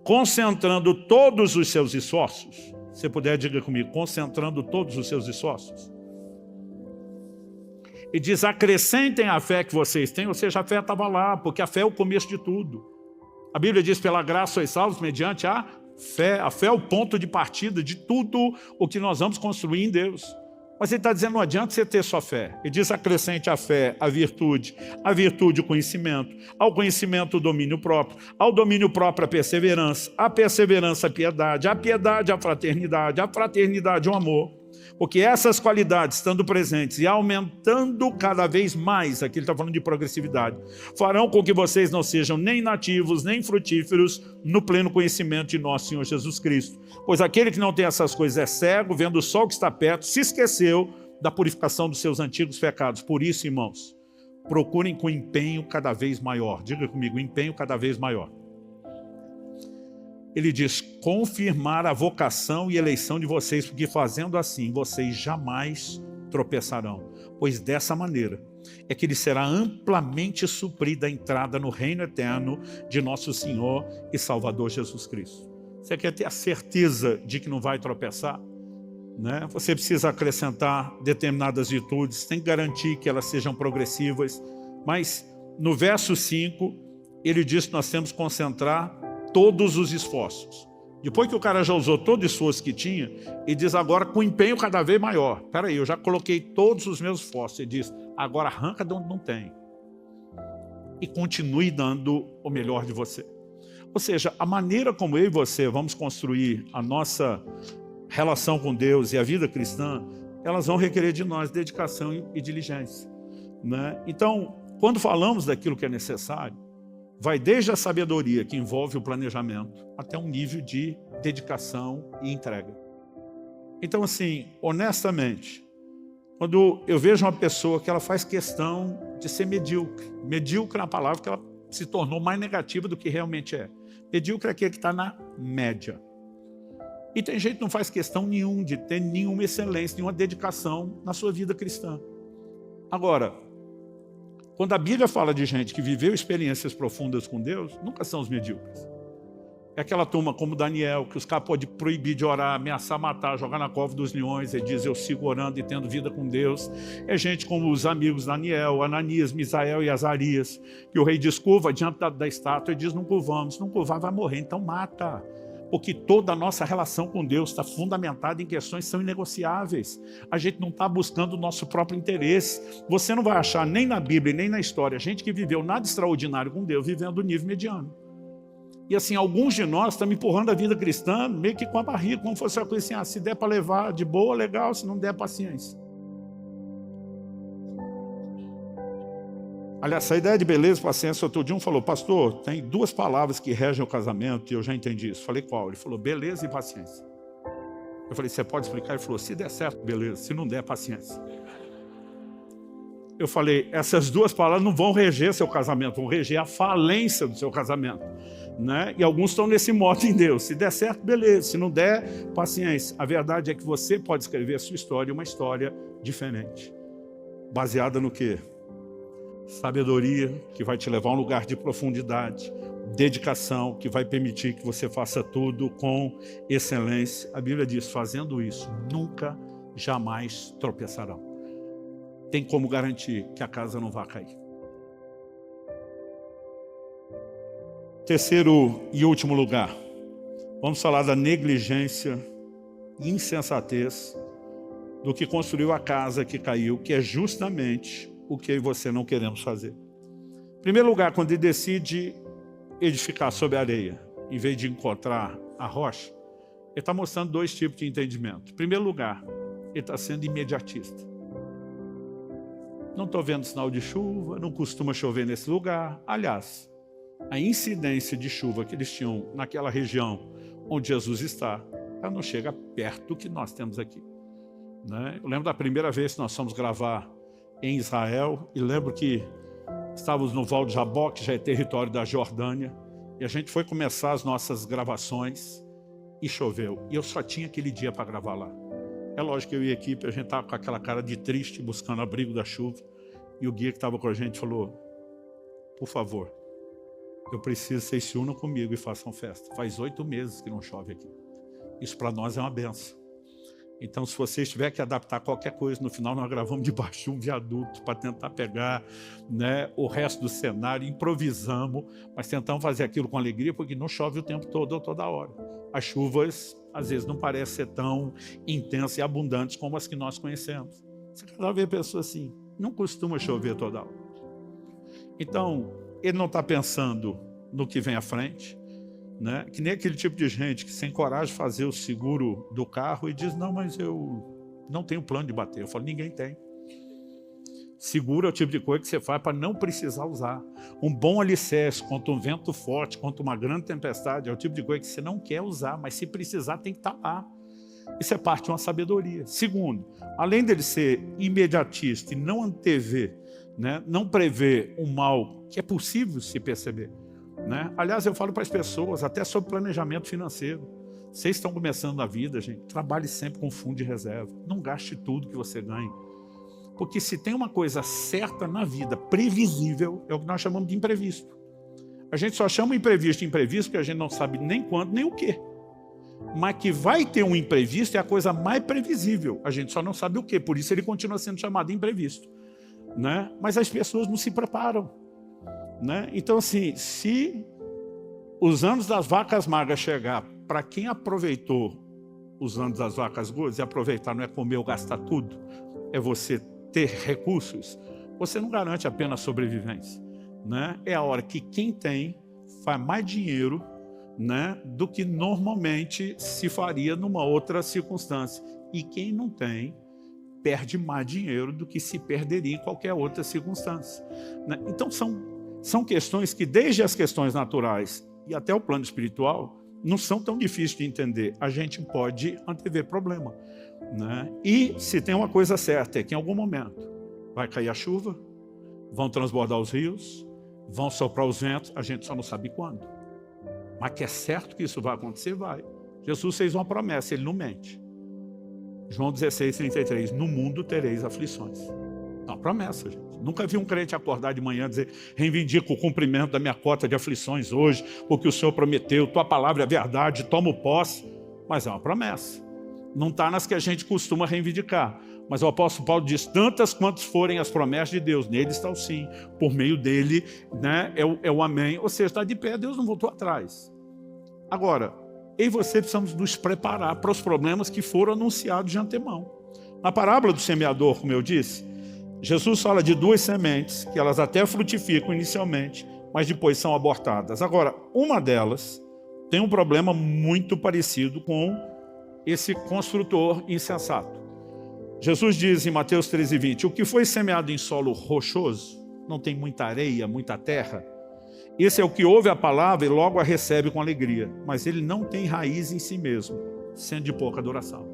concentrando todos os seus esforços, se puder, diga comigo, concentrando todos os seus esforços, e diz, acrescentem a fé que vocês têm, ou seja, a fé estava lá, porque a fé é o começo de tudo. A Bíblia diz, pela graça sois salvos mediante a fé. A fé é o ponto de partida de tudo o que nós vamos construir em Deus. Mas ele está dizendo, não adianta você ter só fé. Ele diz, acrescente a fé, a virtude o conhecimento, ao conhecimento o domínio próprio, ao domínio próprio a perseverança a piedade, a piedade a fraternidade o amor. Porque essas qualidades, estando presentes e aumentando cada vez mais, aqui ele está falando de progressividade, farão com que vocês não sejam nem nativos, nem frutíferos no pleno conhecimento de nosso Senhor Jesus Cristo. Pois aquele que não tem essas coisas é cego, vendo só o que está perto, se esqueceu da purificação dos seus antigos pecados. Por isso, irmãos, procurem com empenho cada vez maior. Diga comigo, empenho cada vez maior. Ele diz, confirmar a vocação e eleição de vocês, porque fazendo assim, vocês jamais tropeçarão. Pois dessa maneira é que lhe será amplamente suprida a entrada no reino eterno de nosso Senhor e Salvador Jesus Cristo. Você quer ter a certeza de que não vai tropeçar? Né? Você precisa acrescentar determinadas virtudes, tem que garantir que elas sejam progressivas. Mas no verso 5, ele diz que nós temos que concentrar todos os esforços. Depois que o cara já usou todo o esforço que tinha, ele diz agora com empenho cada vez maior. Espera aí, eu já coloquei todos os meus esforços. Ele diz, agora arranca de onde não tem. E continue dando o melhor de você. Ou seja, a maneira como eu e você vamos construir a nossa relação com Deus e a vida cristã, elas vão requerer de nós dedicação e diligência, né? Então, quando falamos daquilo que é necessário, vai desde a sabedoria, que envolve o planejamento, até um nível de dedicação e entrega. Então, assim, honestamente, quando eu vejo uma pessoa que ela faz questão de ser medíocre, medíocre é uma palavra que ela se tornou mais negativa do que realmente é. Medíocre é aquele que está na média. E tem gente que não faz questão nenhuma de ter nenhuma excelência, nenhuma dedicação na sua vida cristã. Agora, quando a Bíblia fala de gente que viveu experiências profundas com Deus, nunca são os medíocres. É aquela turma como Daniel, que os caras podem proibir de orar, ameaçar matar, jogar na cova dos leões, ele diz, eu sigo orando e tendo vida com Deus. É gente como os amigos Daniel, Ananias, Misael e Azarias, que o rei diz, curva diante da estátua, e diz, não curvamos, se não curvar vai morrer, então mata. Porque toda a nossa relação com Deus está fundamentada em questões que são inegociáveis. A gente não está buscando o nosso próprio interesse. Você não vai achar nem na Bíblia, nem na história, gente que viveu nada extraordinário com Deus, vivendo o nível mediano. E assim, alguns de nós estamos empurrando a vida cristã meio que com a barriga, como fosse uma coisa assim, se der para levar de boa, legal, se não der, paciência. Aliás, essa ideia de beleza e paciência, outro dia um falou, pastor, tem duas palavras que regem o casamento, e eu já entendi isso. Falei, qual? Ele falou, beleza e paciência. Eu falei, você pode explicar? Ele falou, se der certo, beleza, se não der, paciência. Eu falei, essas duas palavras não vão reger seu casamento, vão reger a falência do seu casamento, né? E alguns estão nesse modo em Deus. Se der certo, beleza. Se não der, paciência. A verdade é que você pode escrever a sua história, uma história diferente. Baseada no quê? Sabedoria, que vai te levar a um lugar de profundidade. Dedicação, que vai permitir que você faça tudo com excelência. A Bíblia diz, fazendo isso, nunca, jamais tropeçarão. Tem como garantir que a casa não vai cair. Terceiro e último lugar, vamos falar da negligência e insensatez do que construiu a casa que caiu, que é justamente o que eu e você não queremos fazer. Em primeiro lugar, quando ele decide edificar sobre a areia, em vez de encontrar a rocha, ele está mostrando dois tipos de entendimento. Em primeiro lugar, ele está sendo imediatista. Não estou vendo sinal de chuva, não costuma chover nesse lugar. Aliás, a incidência de chuva que eles tinham naquela região onde Jesus está, ela não chega perto do que nós temos aqui, né? Eu lembro da primeira vez que nós fomos gravar em Israel, e lembro que estávamos no Val de Jaboque, que já é território da Jordânia, e a gente foi começar as nossas gravações e choveu. E eu só tinha aquele dia para gravar lá. É lógico que eu e a equipe, a gente estava com aquela cara de triste, buscando abrigo da chuva, e o guia que estava com a gente falou, por favor, eu preciso que vocês se unam comigo e façam festa. Faz 8 meses que não chove aqui. Isso para nós é uma benção. Então, se vocês tiverem que adaptar qualquer coisa, no final nós gravamos debaixo de um viaduto para tentar pegar, né, o resto do cenário, improvisamos, mas tentamos fazer aquilo com alegria, porque não chove o tempo todo ou toda hora. As chuvas, às vezes, não parecem ser tão intensas e abundantes como as que nós conhecemos. Você cada vez pessoas assim, não costuma chover toda hora. Então, ele não está pensando no que vem à frente, né? Que nem aquele tipo de gente que sem coragem de fazer o seguro do carro e diz, não, mas eu não tenho plano de bater. Eu falo, ninguém tem. Seguro é o tipo de coisa que você faz para não precisar usar. Um bom alicerce contra um vento forte, contra uma grande tempestade, é o tipo de coisa que você não quer usar, mas se precisar tem que estar lá. Isso é parte de uma sabedoria. Segundo, além dele ser imediatista e não antever, né, não prever um mal que é possível se perceber, né? Aliás, eu falo para as pessoas, até sobre planejamento financeiro. Vocês estão começando na vida, gente, trabalhe sempre com fundo de reserva. Não gaste tudo que você ganha. Porque se tem uma coisa certa na vida, previsível, é o que nós chamamos de imprevisto. A gente só chama imprevisto porque a gente não sabe nem quando, nem o quê. Mas que vai ter um imprevisto é a coisa mais previsível. A gente só não sabe o quê, por isso ele continua sendo chamado de imprevisto, né? Mas as pessoas não se preparam, né? Então, assim, se os anos das vacas magras chegar, para quem aproveitou os anos das vacas gordas, e aproveitar não é comer ou gastar tudo, é você ter recursos, você não garante apenas sobrevivência, né? É a hora que quem tem faz mais dinheiro né, do que normalmente se faria numa outra circunstância. E quem não tem, perde mais dinheiro do que se perderia em qualquer outra circunstância, né? Então são questões que, desde as questões naturais e até o plano espiritual, não são tão difíceis de entender. A gente pode antever problema, né? E se tem uma coisa certa, é que em algum momento vai cair a chuva, vão transbordar os rios, vão soprar os ventos, a gente só não sabe quando. Mas que é certo que isso vai acontecer, vai. Jesus fez uma promessa, ele não mente. João 16:33, no mundo tereis aflições. É uma promessa, gente. Nunca vi um crente acordar de manhã e dizer, reivindico o cumprimento da minha cota de aflições hoje, porque o Senhor prometeu, tua palavra é verdade, tomo posse. Mas é uma promessa. Não está nas que a gente costuma reivindicar. Mas o apóstolo Paulo diz, tantas quantas forem as promessas de Deus, nele está o sim, por meio dele, né, é o amém. Ou seja, está de pé, Deus não voltou atrás. Agora, eu e você precisamos nos preparar para os problemas que foram anunciados de antemão. Na parábola do semeador, como eu disse, Jesus fala de duas sementes, que elas até frutificam inicialmente, mas depois são abortadas. Agora, uma delas tem um problema muito parecido com esse construtor insensato. Jesus diz em Mateus 13:20, o que foi semeado em solo rochoso, não tem muita areia, muita terra, esse é o que ouve a palavra e logo a recebe com alegria, mas ele não tem raiz em si mesmo, sendo de pouca duração.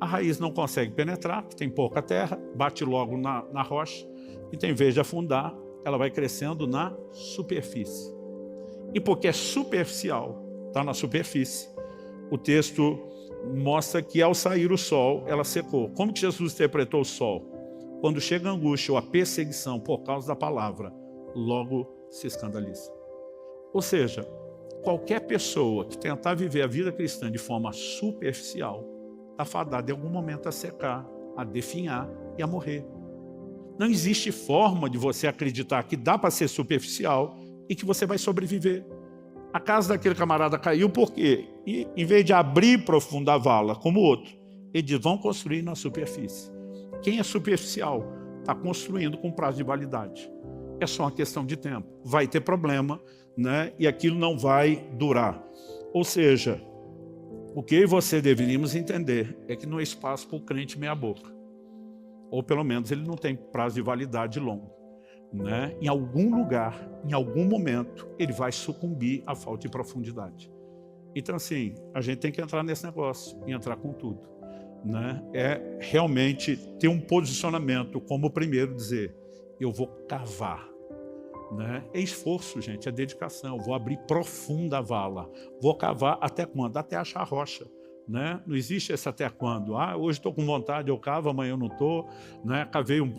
A raiz não consegue penetrar, tem pouca terra, bate logo na rocha, e em vez de afundar, ela vai crescendo na superfície. E porque é superficial, está na superfície, o texto mostra que ao sair o sol, ela secou. Como que Jesus interpretou o sol? Quando chega a angústia ou a perseguição por causa da palavra, logo se escandaliza. Ou seja, qualquer pessoa que tentar viver a vida cristã de forma superficial, está fadada em algum momento a secar, a definhar e a morrer. Não existe forma de você acreditar que dá para ser superficial e que você vai sobreviver. A casa daquele camarada caiu por quê? E, em vez de abrir e aprofundar a vala como o outro, eles vão construir na superfície. Quem é superficial está construindo com prazo de validade. É só uma questão de tempo. Vai ter problema, né? E aquilo não vai durar. Ou seja, o que eu e você deveríamos entender é que não é espaço para o crente meia boca. Ou pelo menos ele não tem prazo de validade longo, né? Em algum lugar, em algum momento, ele vai sucumbir à falta de profundidade. Então assim, a gente tem que entrar nesse negócio e entrar com tudo, né? É realmente ter um posicionamento como primeiro dizer, eu vou cavar, né? É esforço, gente, é dedicação. Eu vou abrir profunda a vala. Vou cavar até quando? Até achar a rocha, né? Não existe esse até quando. Ah, hoje estou com vontade, eu cavo, amanhã eu não estou, né?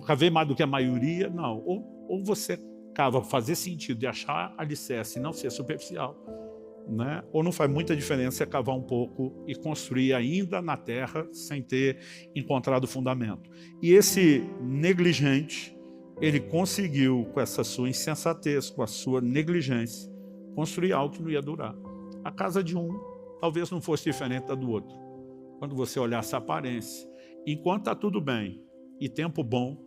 Cavei mais do que a maioria. Não, ou você cava para fazer sentido de achar alicerce e não ser superficial, né? Ou não faz muita diferença cavar um pouco e construir ainda na terra sem ter encontrado o fundamento. E esse negligente, ele conseguiu, com essa sua insensatez, com a sua negligência, construir algo que não ia durar. A casa de um talvez não fosse diferente da do outro. Quando você olhar essa aparência, enquanto está tudo bem e tempo bom,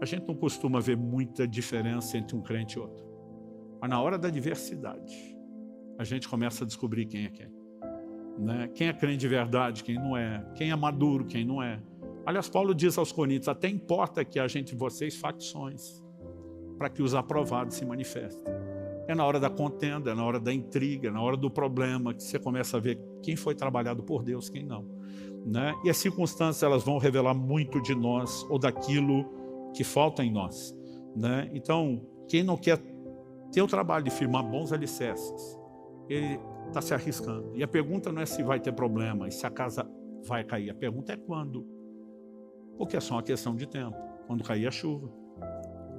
a gente não costuma ver muita diferença entre um crente e outro. Mas na hora da adversidade, a gente começa a descobrir quem é quem, né? Quem é crente de verdade, quem não é, quem é maduro, quem não é. Aliás, Paulo diz aos Coríntios, até importa que haja entre vocês facções, para que os aprovados se manifestem. É na hora da contenda, é na hora da intriga, é na hora do problema, que você começa a ver quem foi trabalhado por Deus, quem não, né? E as circunstâncias, elas vão revelar muito de nós, ou daquilo que falta em nós, né? Então, quem não quer ter o trabalho de firmar bons alicerces, ele está se arriscando. E a pergunta não é se vai ter problema, e se a casa vai cair. A pergunta é quando. Porque é só uma questão de tempo. Quando cair a chuva,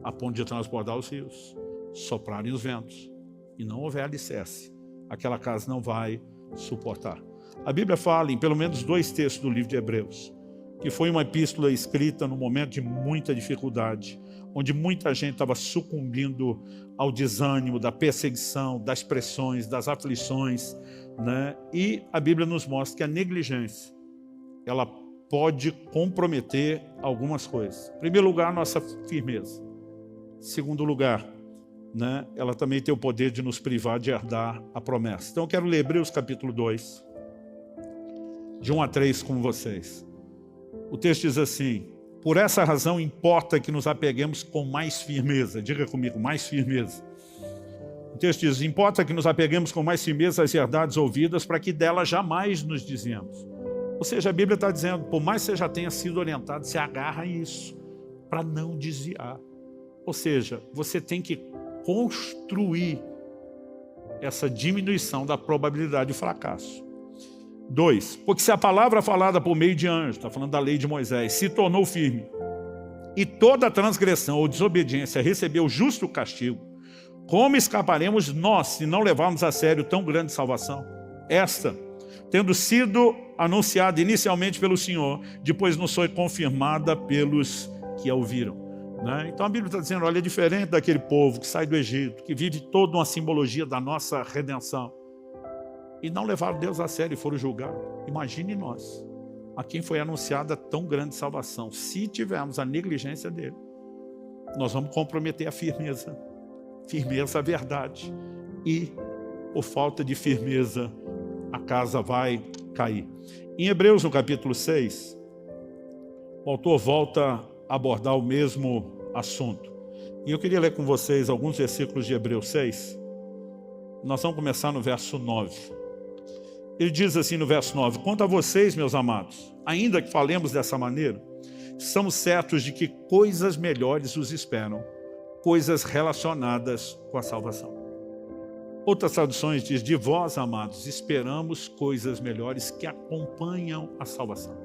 a ponto de transbordar os rios, soprarem os ventos, e não houver alicerce, aquela casa não vai suportar. A Bíblia fala em pelo menos 2 textos do livro de Hebreus, que foi uma epístola escrita num momento de muita dificuldade, onde muita gente estava sucumbindo ao desânimo, da perseguição, das pressões, das aflições, né? E a Bíblia nos mostra que a negligência, ela pode comprometer algumas coisas. Em primeiro lugar, nossa firmeza. Em segundo lugar, né, ela também tem o poder de nos privar de herdar a promessa. Então eu quero ler Hebreus capítulo 2, de 1 a 3 com vocês. O texto diz assim: por essa razão importa que nos apeguemos com mais firmeza. Diga comigo, mais firmeza. O texto diz: importa que nos apeguemos com mais firmeza às verdades ouvidas, para que delas jamais nos desviemos. Ou seja, a Bíblia está dizendo, por mais que você já tenha sido orientado, se agarra a isso, para não desviar. Ou seja, você tem que construir essa diminuição da probabilidade de fracasso. 2, porque se a palavra falada por meio de anjos, está falando da lei de Moisés, se tornou firme, e toda transgressão ou desobediência recebeu justo castigo, como escaparemos nós se não levarmos a sério tão grande salvação? Esta, tendo sido anunciada inicialmente pelo Senhor, depois nos foi confirmada pelos que a ouviram. Né? Então a Bíblia está dizendo, olha, é diferente daquele povo que sai do Egito, que vive toda uma simbologia da nossa redenção, e não levaram Deus a sério e foram julgados. Imagine nós, a quem foi anunciada tão grande salvação. Se tivermos a negligência dele, nós vamos comprometer a firmeza a verdade, e por falta de firmeza a casa vai cair. Em Hebreus, no capítulo 6, o autor volta a abordar o mesmo assunto. E eu queria ler com vocês alguns versículos de Hebreus 6. Nós vamos começar no verso 9. Ele diz assim no verso 9: quanto a vocês, meus amados, ainda que falemos dessa maneira, estamos certos de que coisas melhores os esperam, coisas relacionadas com a salvação. Outras traduções diz: de vós, amados, esperamos coisas melhores que acompanham a salvação.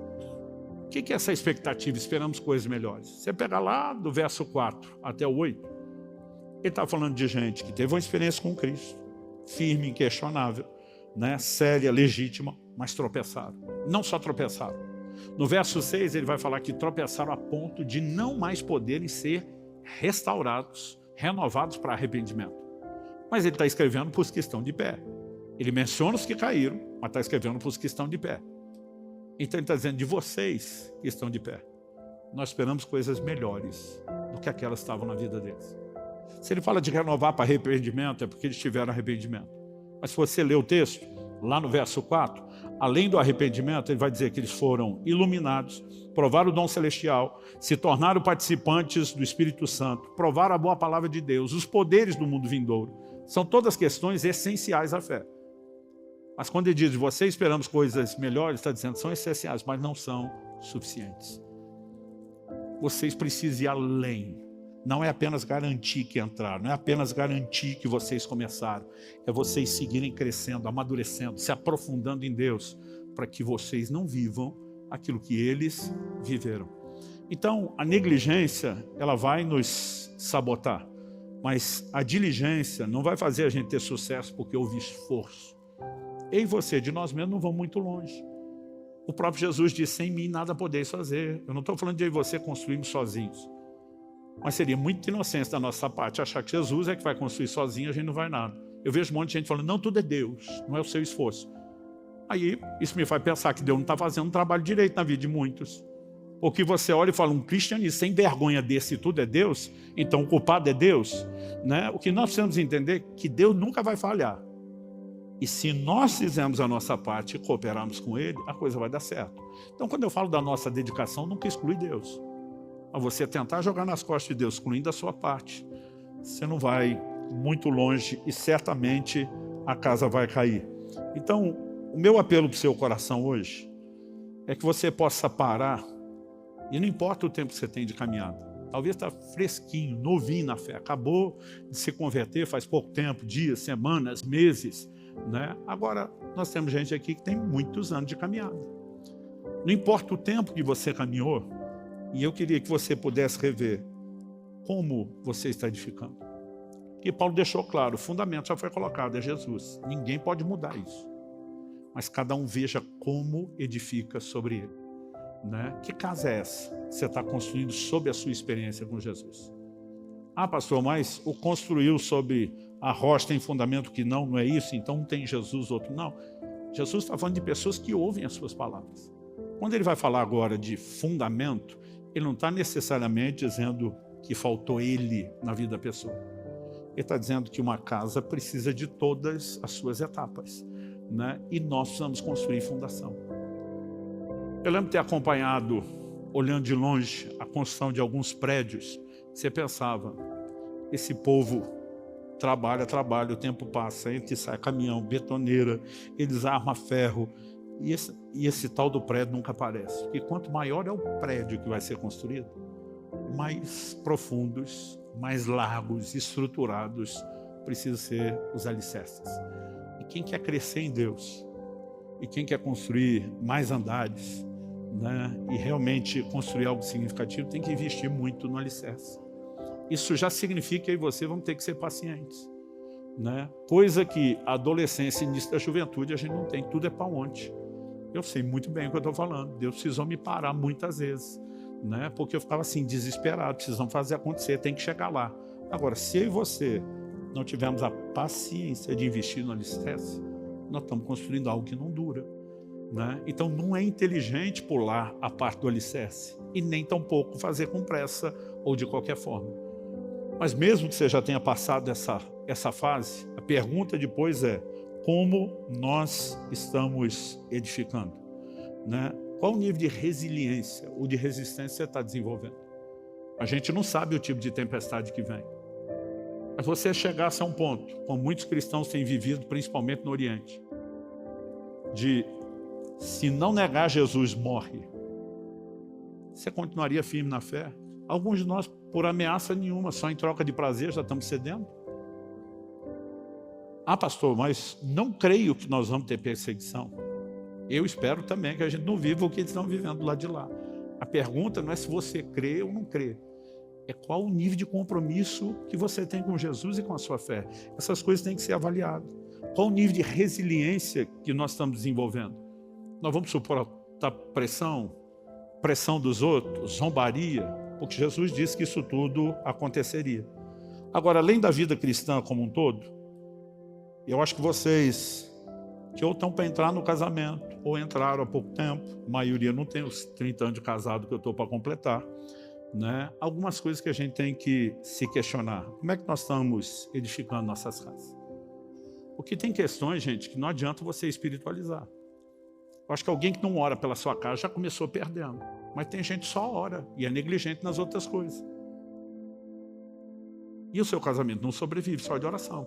O que é essa expectativa? Esperamos coisas melhores. Você pega lá do verso 4 até o 8, ele está falando de gente que teve uma experiência com Cristo, firme, inquestionável, né? Séria, legítima, mas tropeçaram. Não só tropeçaram. No verso 6 ele vai falar que tropeçaram a ponto de não mais poderem ser restaurados, renovados para arrependimento. Mas ele está escrevendo para os que estão de pé. Ele menciona os que caíram, mas está escrevendo para os que estão de pé. Então ele está dizendo, de vocês que estão de pé, nós esperamos coisas melhores do que aquelas que estavam na vida deles. Se ele fala de renovar para arrependimento, é porque eles tiveram arrependimento. Mas se você ler o texto, lá no verso 4, além do arrependimento, ele vai dizer que eles foram iluminados, provaram o dom celestial, se tornaram participantes do Espírito Santo, provaram a boa palavra de Deus, os poderes do mundo vindouro. São todas questões essenciais à fé. Mas quando ele diz, vocês esperamos coisas melhores, está dizendo, são essenciais, mas não são suficientes. Vocês precisam ir além. Não é apenas garantir que entraram, não é apenas garantir que vocês começaram, é vocês seguirem crescendo, amadurecendo, se aprofundando em Deus, para que vocês não vivam aquilo que eles viveram. Então, a negligência, ela vai nos sabotar, mas a diligência não vai fazer a gente ter sucesso porque houve esforço. Eu e você, de nós mesmos, não vamos muito longe. O próprio Jesus disse, sem mim nada podeis fazer. Eu não estou falando de eu e você construirmos sozinhos. Mas seria muito inocência da nossa parte achar que Jesus é que vai construir sozinho, a gente não vai nada. Eu vejo um monte de gente falando, não, tudo é Deus, não é o seu esforço. Aí isso me faz pensar que Deus não está fazendo um trabalho direito na vida de muitos. Porque você olha e fala, um cristianismo sem vergonha desse tudo é Deus, então o culpado é Deus. Né? O que nós precisamos entender é que Deus nunca vai falhar. E se nós fizermos a nossa parte e cooperarmos com Ele, a coisa vai dar certo. Então quando eu falo da nossa dedicação, nunca exclui Deus. A você tentar jogar nas costas de Deus, excluindo a sua parte, você não vai muito longe e certamente a casa vai cair. Então, o meu apelo para o seu coração hoje é que você possa parar, e não importa o tempo que você tem de caminhada, talvez está fresquinho, novinho na fé, acabou de se converter faz pouco tempo, dias, semanas, meses, né? Agora, nós temos gente aqui que tem muitos anos de caminhada. Não importa o tempo que você caminhou, e eu queria que você pudesse rever como você está edificando. E Paulo deixou claro, o fundamento já foi colocado, é Jesus. Ninguém pode mudar isso. Mas cada um veja como edifica sobre ele. Né? Que casa é essa que você está construindo sob a sua experiência com Jesus? Ah, pastor, mas o construiu sobre a rocha tem fundamento que não é isso, então um tem Jesus, outro não. Jesus está falando de pessoas que ouvem as suas palavras. Quando ele vai falar agora de fundamento, ele não está necessariamente dizendo que faltou ele na vida da pessoa. Ele está dizendo que uma casa precisa de todas as suas etapas, né? E nós precisamos construir fundação. Eu lembro de ter acompanhado, olhando de longe, a construção de alguns prédios. Você pensava, esse povo trabalha, o tempo passa, entra e sai caminhão, betoneira, eles armam ferro, e esse tal do prédio nunca aparece. Porque quanto maior é o prédio que vai ser construído, mais profundos, mais largos, estruturados precisam ser os alicerces. E quem quer crescer em Deus, e quem quer construir mais andares, né, e realmente construir algo significativo, tem que investir muito no alicerce. Isso já significa que eu e você vamos ter que ser pacientes, né? Coisa que a adolescência e início da juventude a gente não tem, tudo é para ontem. Eu sei muito bem o que eu estou falando, Deus precisou me parar muitas vezes, né? Porque eu ficava assim, desesperado, precisamos fazer acontecer, tem que chegar lá. Agora, se eu e você não tivermos a paciência de investir no alicerce, nós estamos construindo algo que não dura, né? Então não é inteligente pular a parte do alicerce e nem tampouco fazer com pressa ou de qualquer forma. Mas mesmo que você já tenha passado essa fase, a pergunta depois é: como nós estamos edificando, né? Qual o nível de resiliência ou de resistência você está desenvolvendo? A gente não sabe o tipo de tempestade que vem. Mas você chegasse a um ponto, como muitos cristãos têm vivido, principalmente no Oriente, de se não negar Jesus, morre, você continuaria firme na fé? Alguns de nós, por ameaça nenhuma, só em troca de prazer, já estamos cedendo. Ah, pastor, mas não creio que nós vamos ter perseguição. Eu espero também que a gente não viva o que eles estão vivendo do lado de lá. A pergunta não é se você crê ou não crê. É qual o nível de compromisso que você tem com Jesus e com a sua fé. Essas coisas têm que ser avaliadas. Qual o nível de resiliência que nós estamos desenvolvendo? Nós vamos suportar pressão dos outros, zombaria, porque Jesus disse que isso tudo aconteceria. Agora, além da vida cristã como um todo, eu acho que vocês que ou estão para entrar no casamento, ou entraram há pouco tempo, a maioria não tem os 30 anos de casado que eu estou para completar, né? Algumas coisas que a gente tem que se questionar. Como é que nós estamos edificando nossas casas? Porque tem questões, gente, que não adianta você espiritualizar. Eu acho que alguém que não ora pela sua casa já começou perdendo. Mas tem gente que só ora e é negligente nas outras coisas. E o seu casamento não sobrevive só de oração.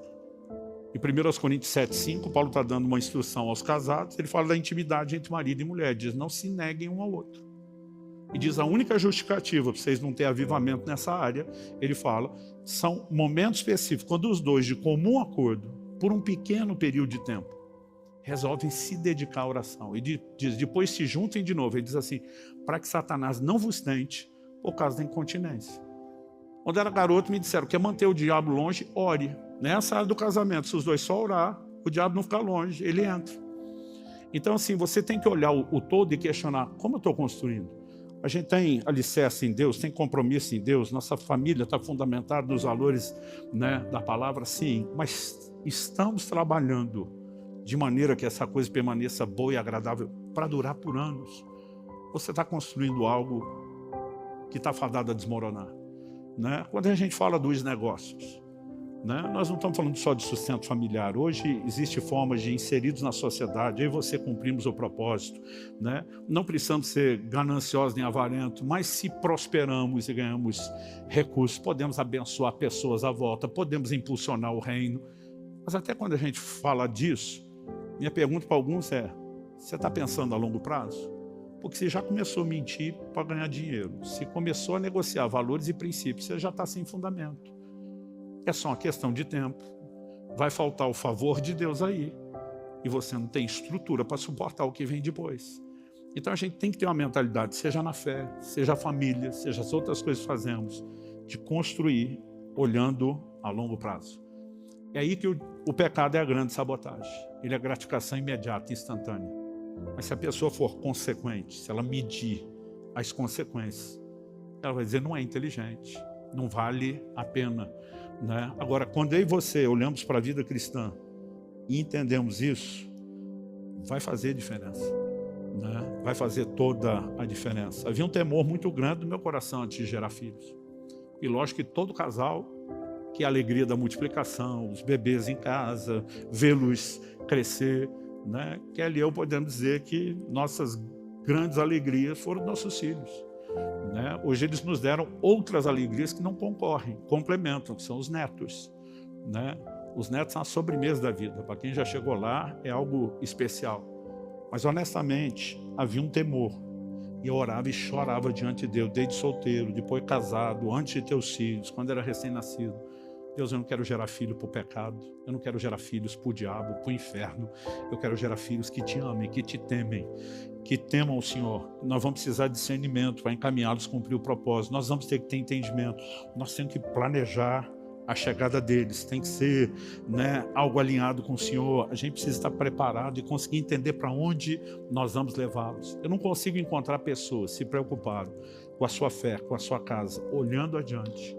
Em 1 Coríntios 7,5, Paulo está dando uma instrução aos casados, ele fala da intimidade entre marido e mulher, diz, não se neguem um ao outro. E diz, a única justificativa para vocês não terem avivamento nessa área, ele fala, são momentos específicos, quando os dois, de comum acordo, por um pequeno período de tempo, resolvem se dedicar à oração. E diz, depois se juntem de novo. Ele diz assim, para que Satanás não vos tente por causa da incontinência. Quando era garoto, me disseram, quer manter o diabo longe, ore. Nessa área do casamento, se os dois só orar, o diabo não fica longe, ele entra. Então, assim, você tem que olhar o todo e questionar, como eu estou construindo? A gente tem alicerce em Deus, tem compromisso em Deus, nossa família está fundamentada nos valores, né, da palavra, sim, mas estamos trabalhando de maneira que essa coisa permaneça boa e agradável para durar por anos. Você está construindo algo que está fadado a desmoronar, né? Quando a gente fala dos negócios, né, nós não estamos falando só de sustento familiar. Hoje existe formas de inseridos na sociedade, eu e você cumprimos o propósito, né? Não precisamos ser gananciosos nem avarentos, mas se prosperamos e ganhamos recursos, podemos abençoar pessoas à volta, podemos impulsionar o reino. Mas até quando a gente fala disso, minha pergunta para alguns é, você está pensando a longo prazo? Porque você já começou a mentir para ganhar dinheiro. Se começou a negociar valores e princípios, você já está sem fundamento. É só uma questão de tempo. Vai faltar o favor de Deus aí. E você não tem estrutura para suportar o que vem depois. Então a gente tem que ter uma mentalidade, seja na fé, seja a família, seja as outras coisas que fazemos, de construir olhando a longo prazo. É aí que o pecado é a grande sabotagem. Ele é gratificação imediata, instantânea. Mas se a pessoa for consequente, se ela medir as consequências, ela vai dizer, não é inteligente, não vale a pena, né? Agora, quando eu e você olhamos para a vida cristã e entendemos isso, vai fazer diferença, né? Vai fazer toda a diferença. Havia um temor muito grande no meu coração antes de gerar filhos. E lógico que todo casal que é a alegria da multiplicação, os bebês em casa, vê-los crescer, né? Que ali eu podemos dizer que nossas grandes alegrias foram nossos filhos, né? Hoje eles nos deram outras alegrias que não concorrem, complementam, que são os netos, né? Os netos são a sobremesa da vida. Para quem já chegou lá, é algo especial. Mas honestamente, havia um temor. E eu orava e chorava diante de Deus, desde solteiro, depois casado, antes de ter os filhos, quando era recém-nascido. Deus, eu não quero gerar filho para o pecado, eu não quero gerar filhos para o diabo, para o inferno. Eu quero gerar filhos que te amem, que te temem, que temam o Senhor. Nós vamos precisar de discernimento para encaminhá-los a cumprir o propósito. Nós vamos ter que ter entendimento. Nós temos que planejar a chegada deles. Tem que ser, né, algo alinhado com o Senhor. A gente precisa estar preparado e conseguir entender para onde nós vamos levá-los. Eu não consigo encontrar pessoas se preocuparam com a sua fé, com a sua casa, olhando adiante,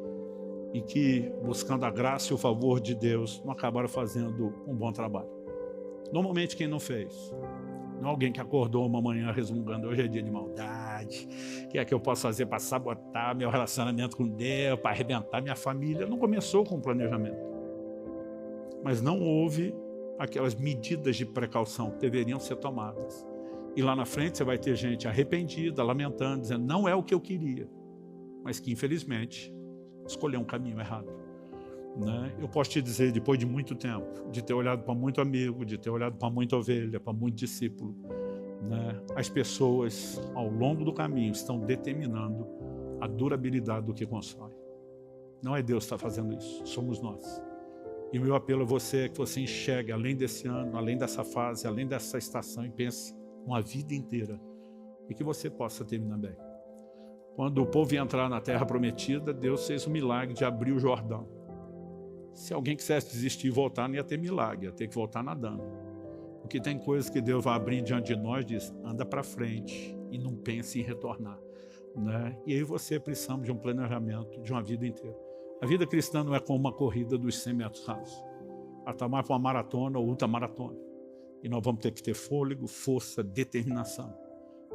e que, buscando a graça e o favor de Deus, não acabaram fazendo um bom trabalho. Normalmente quem não fez, não é alguém que acordou uma manhã resmungando, hoje é dia de maldade, o que é que eu posso fazer para sabotar meu relacionamento com Deus, para arrebentar minha família. Não começou com planejamento, mas não houve aquelas medidas de precaução que deveriam ser tomadas. E lá na frente você vai ter gente arrependida, lamentando, dizendo, não é o que eu queria, mas que infelizmente escolher um caminho errado, né? Eu posso te dizer, depois de muito tempo, de ter olhado para muito amigo, de ter olhado para muita ovelha, para muito discípulo, né? As pessoas, ao longo do caminho, estão determinando a durabilidade do que constrói. Não é Deus que está fazendo isso, somos nós. E o meu apelo a você é que você enxergue, além desse ano, além dessa fase, além dessa estação, e pense uma vida inteira, e que você possa terminar bem. Quando o povo ia entrar na terra prometida, Deus fez o milagre de abrir o Jordão. Se alguém quisesse desistir e voltar, não ia ter milagre, ia ter que voltar nadando. Porque tem coisas que Deus vai abrir diante de nós, diz, anda para frente e não pense em retornar, né? E aí você precisa de um planejamento de uma vida inteira. A vida cristã não é como uma corrida dos 100 metros rasos. Ela está mais para uma maratona ou ultramaratona. E nós vamos ter que ter fôlego, força, determinação.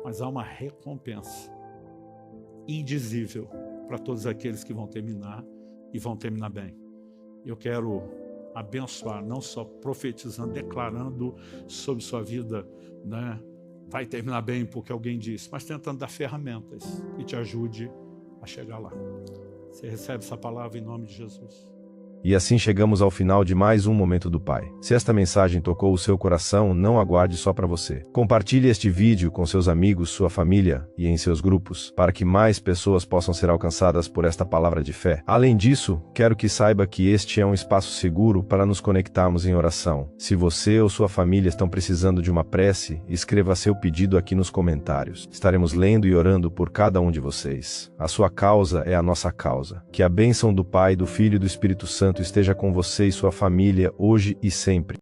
Mas há uma recompensa indizível para todos aqueles que vão terminar e vão terminar bem. Eu quero abençoar, não só profetizando, declarando sobre sua vida, né, vai terminar bem porque alguém disse, mas tentando dar ferramentas que te ajude a chegar lá. Você recebe essa palavra em nome de Jesus. E assim chegamos ao final de mais um Momento do Pai. Se esta mensagem tocou o seu coração, não aguarde só para você. Compartilhe este vídeo com seus amigos, sua família e em seus grupos, para que mais pessoas possam ser alcançadas por esta palavra de fé. Além disso, quero que saiba que este é um espaço seguro para nos conectarmos em oração. Se você ou sua família estão precisando de uma prece, escreva seu pedido aqui nos comentários. Estaremos lendo e orando por cada um de vocês. A sua causa é a nossa causa. Que a bênção do Pai, do Filho e do Espírito Santo esteja com você e sua família hoje e sempre.